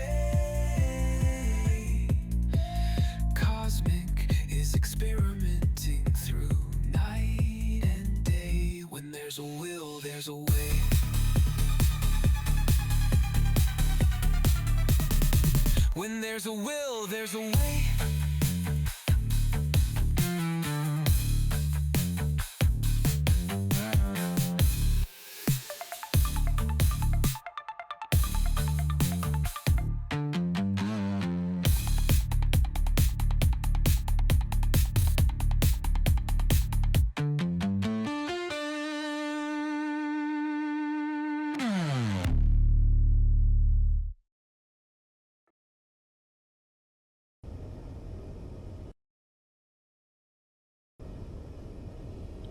Cosmic is experimenting through night and day. When there's a will, there's a way. When there's a will, there's a way.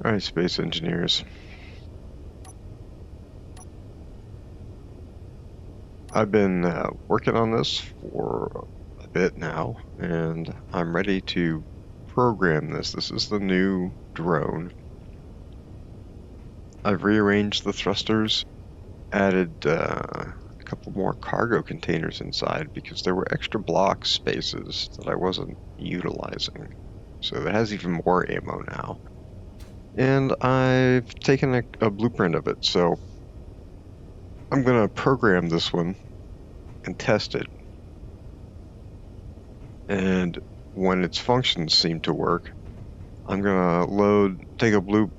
Alright, space engineers. I've been working on this for a bit now, and I'm ready to program this. This is the new drone. I've rearranged the thrusters, added a couple more cargo containers inside because there were extra block spaces that I wasn't utilizing. So it has even more ammo now. And I've taken a blueprint of it, so I'm going to program this one and test it. And when its functions seem to work, I'm going to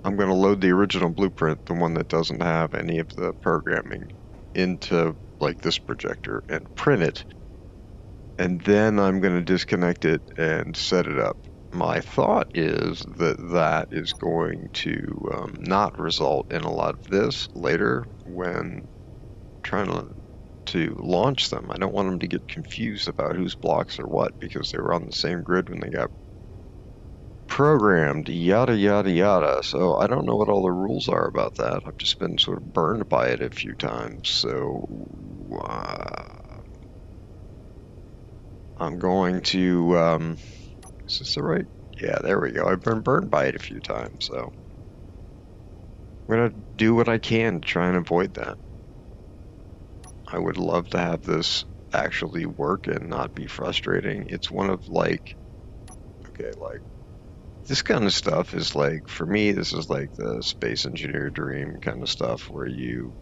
I'm going to load the original blueprint, the one that doesn't have any of the programming, into like this projector and print it. And then I'm going to disconnect it and set it up. My thought is that is going to not result in a lot of this later when trying to launch them. I don't want them to get confused about whose blocks are what because they were on the same grid when they got programmed, yada yada yada. So I don't know what all the rules are about that. I've just been sort of burned by it a few times. So I'm going to is this the right? Yeah, there we go. I've been burned by it a few times, so I'm gonna do what I can to try and avoid that. I would love to have this actually work and not be frustrating. It's one of like this kind of stuff is like, for me, this is like the space engineer dream kind of stuff where you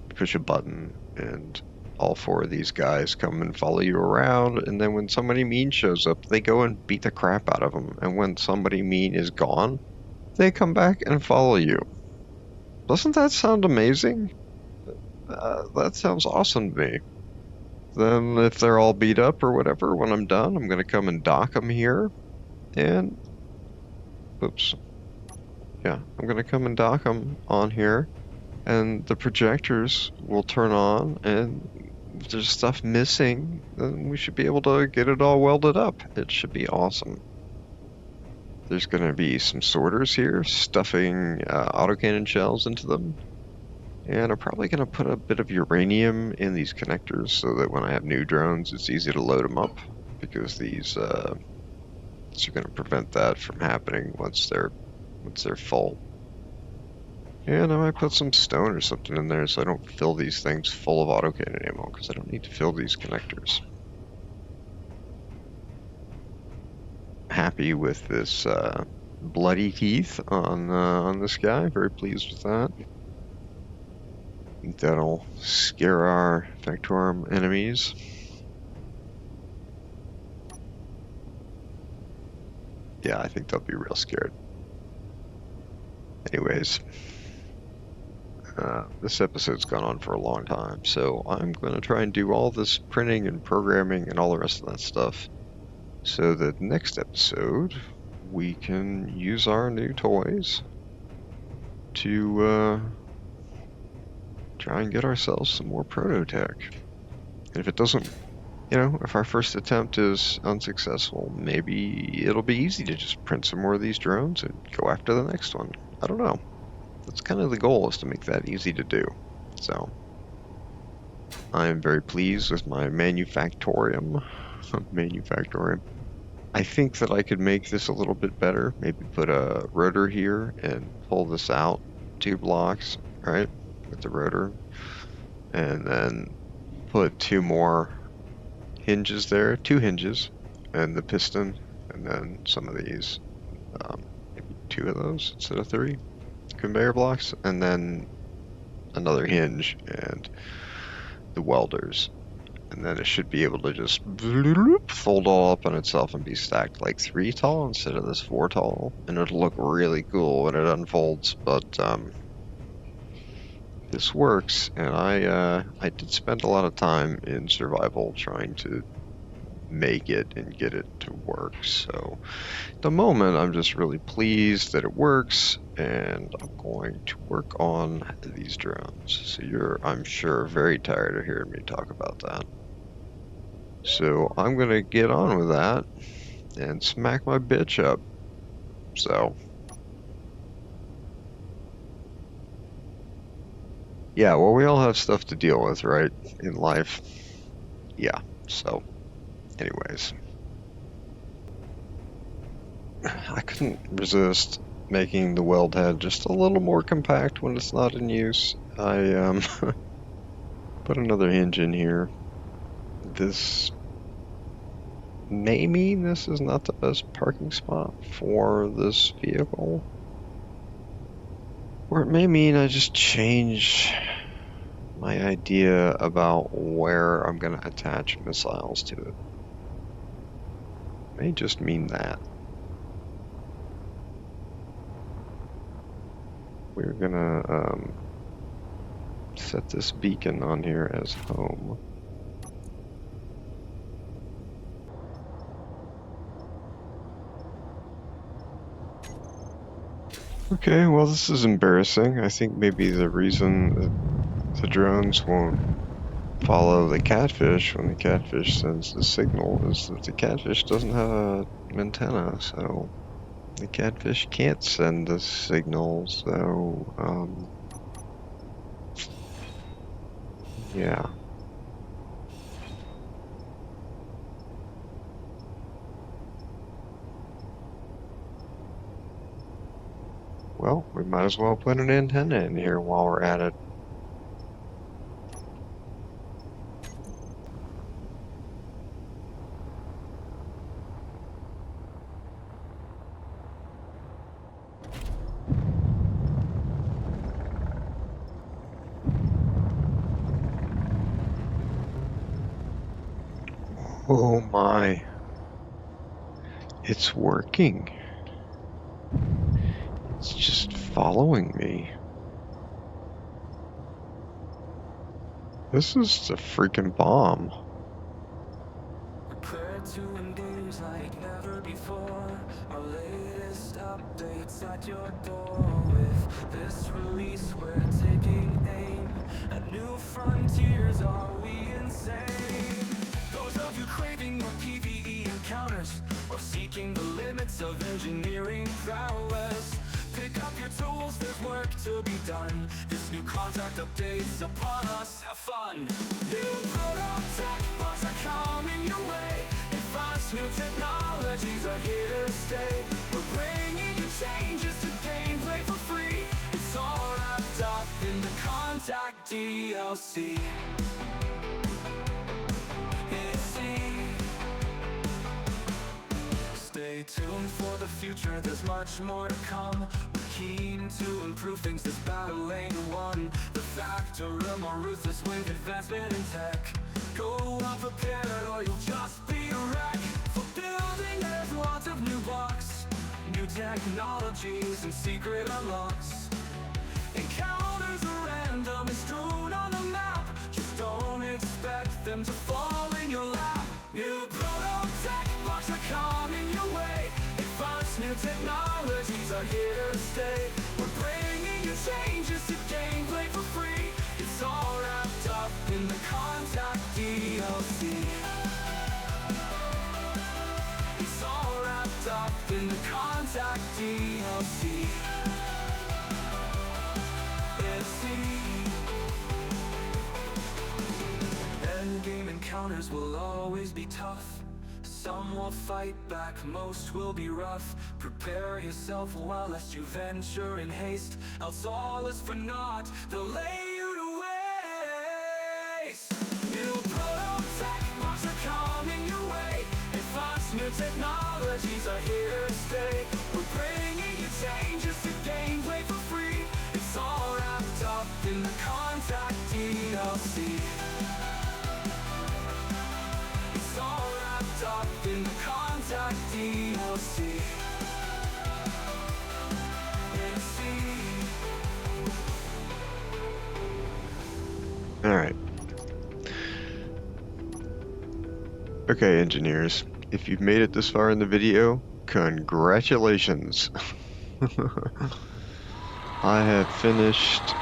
push a button and all four of these guys come and follow you around, and then when somebody mean shows up, they go and beat the crap out of them, and when somebody mean is gone, they come back and follow you. Doesn't that sound amazing? That sounds awesome to me. Then if they're all beat up or whatever, when I'm done, I'm going to come and dock them here, and oops. Yeah, I'm going to come and dock them on here, and the projectors will turn on, and if there's stuff missing, then we should be able to get it all welded up. It should be awesome. There's going to be some sorters here, stuffing autocannon shells into them. And I'm probably going to put a bit of uranium in these connectors so that when I have new drones, it's easy to load them up, because these are going to prevent that from happening once they're full. And I might put some stone or something in there so I don't fill these things full of autocannon ammo, because I don't need to fill these connectors. Happy with this bloody teeth on this guy. Very pleased with that. I think that'll scare our Factorum enemies. Yeah, I think they'll be real scared. Anyways. This episode's gone on for a long time, so I'm going to try and do all this printing and programming and all the rest of that stuff, so that next episode we can use our new toys to try and get ourselves some more ProtoTech. And if it doesn't, if our first attempt is unsuccessful, maybe it'll be easy to just print some more of these drones and go after the next one. I don't know. That's kind of the goal, is to make that easy to do. So I am very pleased with my manufactorium. I think that I could make this a little bit better. Maybe put a rotor here and pull this out 2 blocks, right, with the rotor, and then put 2 more hinges there, 2 hinges, and the piston, and then some of these, maybe 2 of those instead of 3. Conveyor blocks, and then another hinge and the welders, and then it should be able to just fold all up on itself and be stacked like 3 tall instead of this 4 tall, and it'll look really cool when it unfolds. But this works, and I did spend a lot of time in survival trying to make it and get it to work. So at the moment, I'm just really pleased that it works, and I'm going to work on these drones. So you're, I'm sure, very tired of hearing me talk about that. So I'm going to get on with that and smack my bitch up. So Yeah, well, we all have stuff to deal with, right, in life. Yeah, so, anyways. I couldn't resist making the weld head just a little more compact when it's not in use. I put another hinge in here. This may mean this is not the best parking spot for this vehicle. Or it may mean I just change my idea about where I'm going to attach missiles to it. It may just mean that. We're going to set this beacon on here as home. Okay, well, this is embarrassing. I think maybe the reason that the drones won't follow the catfish when the catfish sends the signal is that the catfish doesn't have an antenna, so the catfish can't send the signal, so, yeah. Well, we might as well put an antenna in here while we're at it. Oh my. It's working. It's just following me. This is a freaking bomb. Prepare to engage like never before. Our latest updates at your door. With this release, we're taking aim at new frontiers. Are we insane? Those of you craving more PvE encounters or seeking the limits of engineering prowess, pick up your tools, there's work to be done. This new contact updates upon us, have fun. New ProtoTech bugs are coming your way. Advanced new technologies are here to stay. We're bringing you changes to gameplay for free. It's all wrapped up in the contact DLC. Stay tuned for the future, there's much more to come. We're keen to improve things, this battle ain't won. The factor more ruthless with advancement in tech. Go unprepared or you'll just be a wreck. For building there's lots of new blocks, new technologies and secret unlocks. Encounters are random and strewn on the map. Just don't expect them to fall in your lap. New ProtoTech blocks are coming your way. Advanced new technologies are here to stay. We're bringing you changes to gameplay for free. It's all wrapped up in the contact DLC. It's all wrapped up in the contact DLC. Endgame encounters will always be tough. Some will fight back, most will be rough. Prepare yourself while lest you venture in haste, else all is for naught, they'll lay you to waste. New ProtoTech bugs are coming your way. Advanced new technologies are here to stay. We're bringing you changes to gameplay for free. It's all wrapped up in the contact DLC. It's all wrapped up in the contact DLC. Alright. Okay, engineers. If you've made it this far in the video, congratulations. I have finished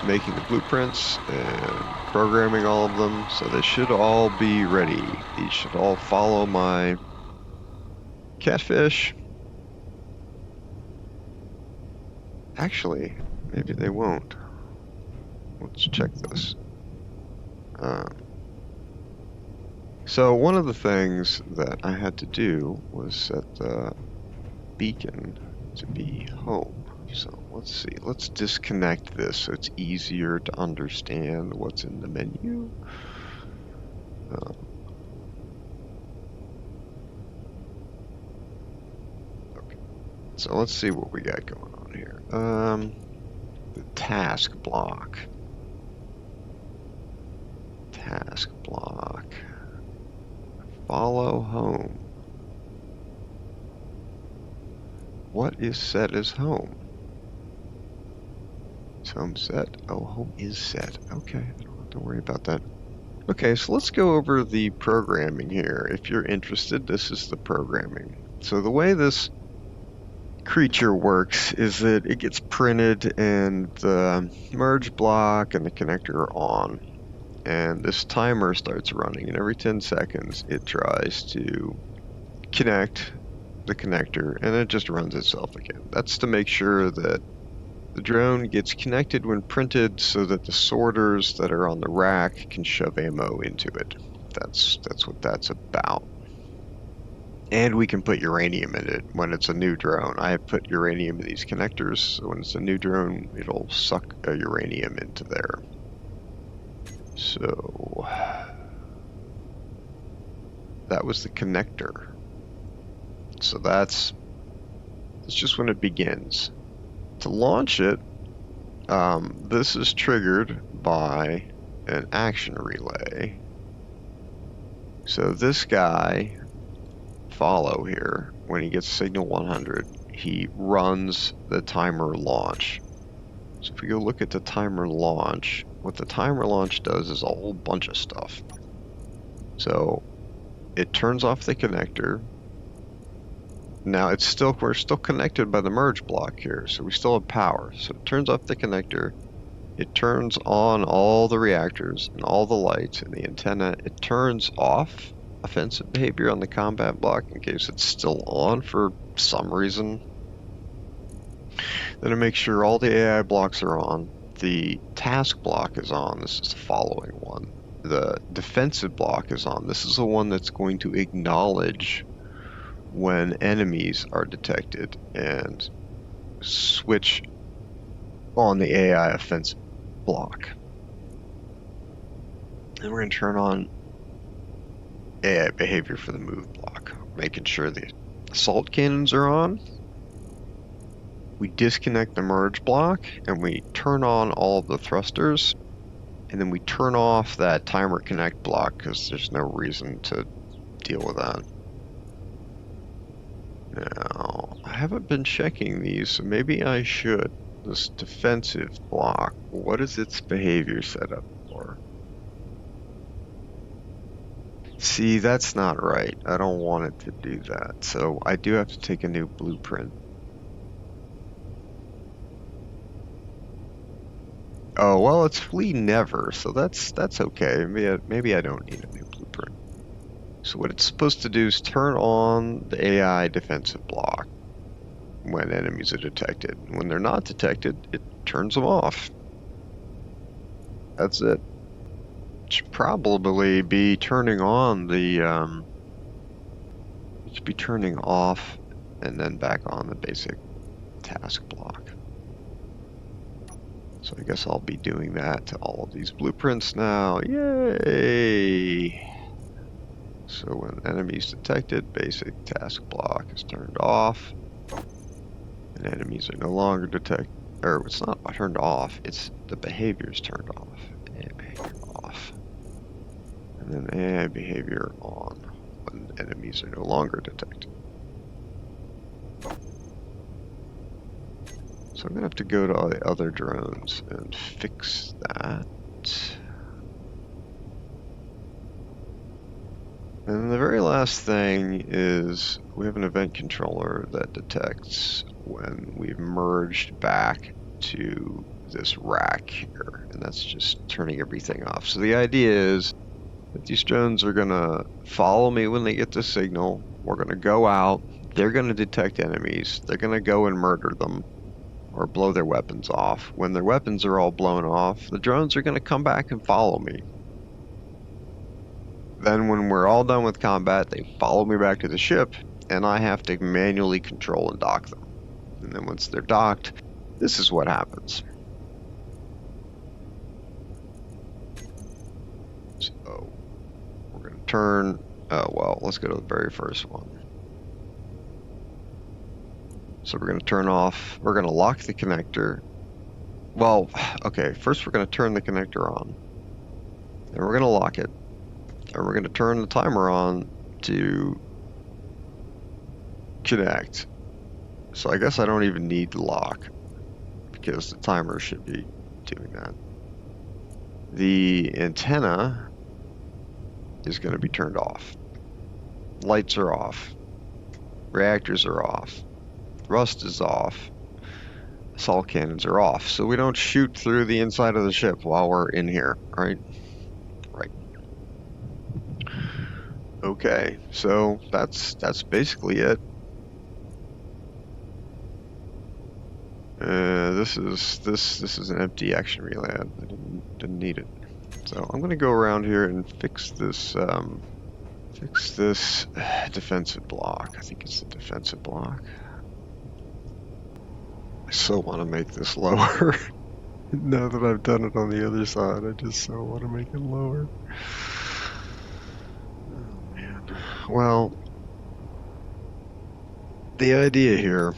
making the blueprints and programming all of them, so they should all be ready. These should all follow my catfish. Actually, maybe they won't. Let's check this. So one of the things that I had to do was set the beacon to be home. So let's see, let's disconnect this so it's easier to understand what's in the menu. Okay, so let's see what we got going on here. The task block. Task block. Follow home. What is set as home? Is home set? Oh, home is set. Okay, I don't have to worry about that. Okay, so let's go over the programming here. If you're interested, this is the programming. So the way this creature works is that it gets printed and the merge block and the connector are on. And this timer starts running, and every 10 seconds it tries to connect the connector, and it just runs itself again. That's to make sure that the drone gets connected when printed so that the sorters that are on the rack can shove ammo into it. That's what that's about. And we can put uranium in it when it's a new drone. I have put uranium in these connectors, so when it's a new drone, it'll suck uranium into there. So that was the connector. So that's just when it begins. To launch it, this is triggered by an action relay. So this guy, follow here, when he gets signal 100, he runs the timer launch. So if we go look at the timer launch, what the timer launch does is a whole bunch of stuff. So it turns off the connector. Now we're still connected by the merge block here, so we still have power. So it turns off the connector. It turns on all the reactors and all the lights and the antenna. It turns off offensive behavior on the combat block in case it's still on for some reason. Then it makes sure all the AI blocks are on. The task block is on. This is the following one. The defensive block is on. This is the one that's going to acknowledge when enemies are detected and switch on the AI offensive block. And we're going to turn on AI behavior for the move block, making sure the assault cannons are on. We disconnect the merge block and we turn on all of the thrusters, and then we turn off that timer connect block because there's no reason to deal with that. Now, I haven't been checking these, so maybe I should. This defensive block, what is its behavior set up for? See, that's not right. I don't want it to do that, so I do have to take a new blueprint. Oh, well, it's flee never, so that's okay. Maybe I don't need a new blueprint. So what it's supposed to do is turn on the AI defensive block when enemies are detected. When they're not detected, it turns them off. That's it. It should probably be turning on the, it should be turning off and then back on the basic task block. So I guess I'll be doing that to all of these blueprints now. Yay! So when enemies detected, basic task block is turned off. And enemies are no longer detected. Or it's not turned off, it's the behavior is turned off. AI behavior off. And then AI behavior on when enemies are no longer detected. So I'm going to have to go to all the other drones and fix that. And the very last thing is we have an event controller that detects when we've merged back to this rack here. And that's just turning everything off. So the idea is that these drones are going to follow me when they get the signal. We're going to go out. They're going to detect enemies. They're going to go and murder them. or blow their weapons off. When their weapons are all blown off, the drones are going to come back and follow me. Then when we're all done with combat, they follow me back to the ship, and I have to manually control and dock them. And then once they're docked, this is what happens. So we're going to turn, let's go to the very first one. So we're going to turn off, we're going to lock the connector. Well, okay, first we're going to turn the connector on. Then we're going to lock it. And we're going to turn the timer on to connect. So I guess I don't even need to lock, because the timer should be doing that. The antenna is going to be turned off. Lights are off. Reactors are off. Rust is off. Assault cannons are off. So we don't shoot through the inside of the ship while we're in here, right? Right. Okay, so that's basically it. This is an empty action relay. I didn't need it. So I'm gonna go around here and fix this defensive block. I think it's the defensive block. I so want to make this lower. Now that I've done it on the other side, I just so want to make it lower. Oh man. Well, the idea here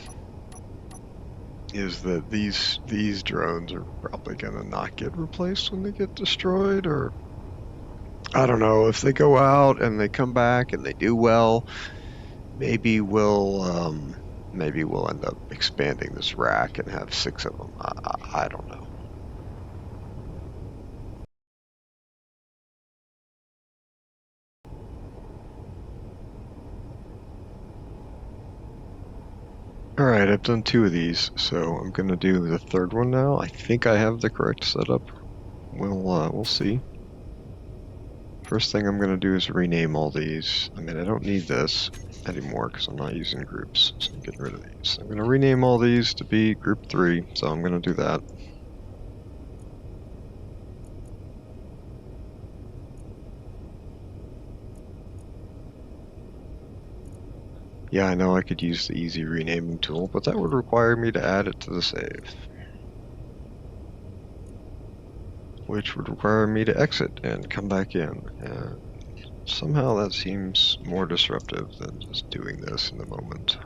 is that these drones are probably gonna not get replaced when they get destroyed, or I don't know, if they go out and they come back and they do well, maybe we'll end up expanding this rack and have 6 of them. I don't know. Alright, I've done 2 of these, so I'm gonna do the 3rd one now. I think I have the correct setup. We'll see. First thing I'm gonna do is rename all these. I mean, I don't need this anymore because I'm not using groups, so I'm getting rid of these. I'm gonna rename all these to be group 3, so I'm gonna do that. Yeah, I know I could use the easy renaming tool, but that would require me to add it to the save, which would require me to exit and come back in. And somehow that seems more disruptive than just doing this in the moment.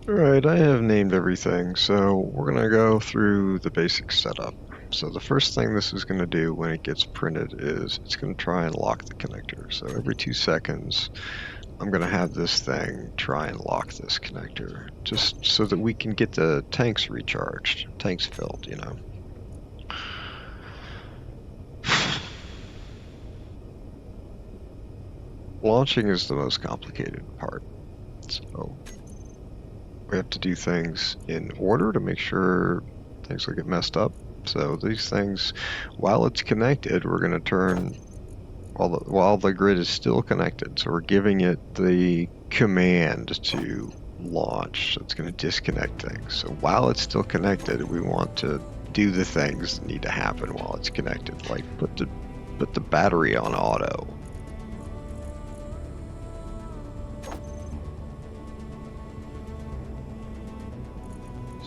Alright, I have named everything, so we're going to go through the basic setup. So the first thing this is going to do when it gets printed is it's going to try and lock the connector. So every 2 seconds, I'm going to have this thing try and lock this connector, just so that we can get the tanks recharged, tanks filled, you know. Launching is the most complicated part, so we have to do things in order to make sure things will get messed up. So these things, while it's connected, we're going to turn while the grid is still connected. So we're giving it the command to launch. So it's going to disconnect things. So while it's still connected, we want to do the things that need to happen while it's connected, like put the battery on auto.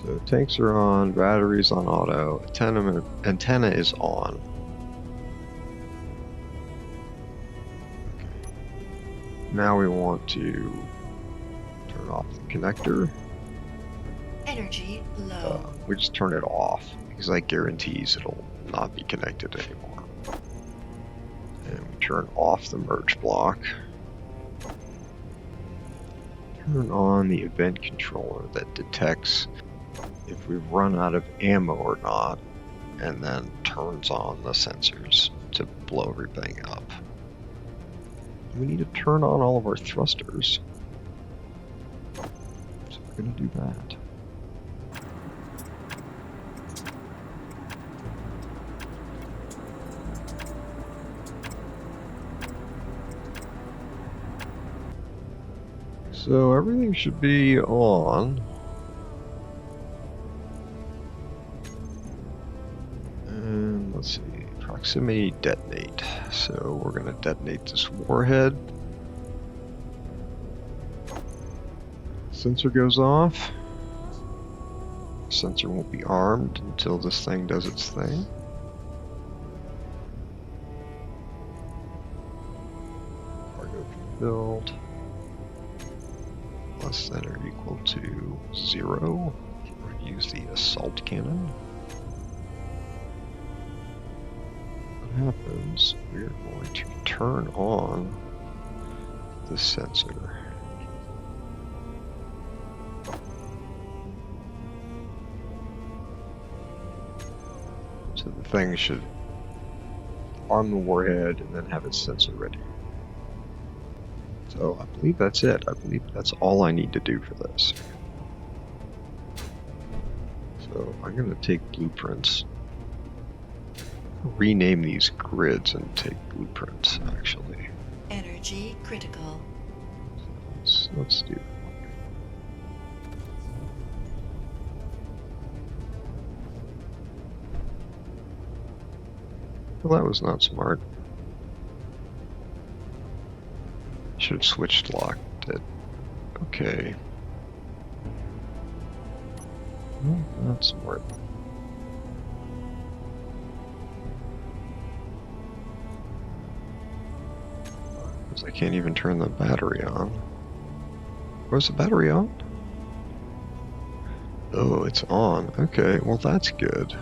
So tanks are on, batteries on auto, antenna is on. Okay. Now we want to turn off the connector. Energy low. We just turn it off because that guarantees it'll not be connected anymore. And we turn off the merge block. Turn on the event controller that detects if we've run out of ammo or not, and then turns on the sensors to blow everything up. We need to turn on all of our thrusters, so we're going to do that. So everything should be on. And let's see, proximity detonate. So we're going to detonate this warhead. Sensor goes off. Sensor won't be armed until this thing does its thing. Cargo filled. Less than or equal to 0. We're going to use the assault cannon. What happens? We're going to turn on the sensor. So the thing should arm the warhead and then have its sensor ready. So I believe that's it. I believe that's all I need to do for this. So I'm going to take blueprints. Rename these grids and take blueprints, actually. Energy critical. Let's do. Well, that was not smart. Should have switched locked it. Okay. Well, not smart. Because I can't even turn the battery on. Was the battery on? Oh, it's on. Okay, well that's good.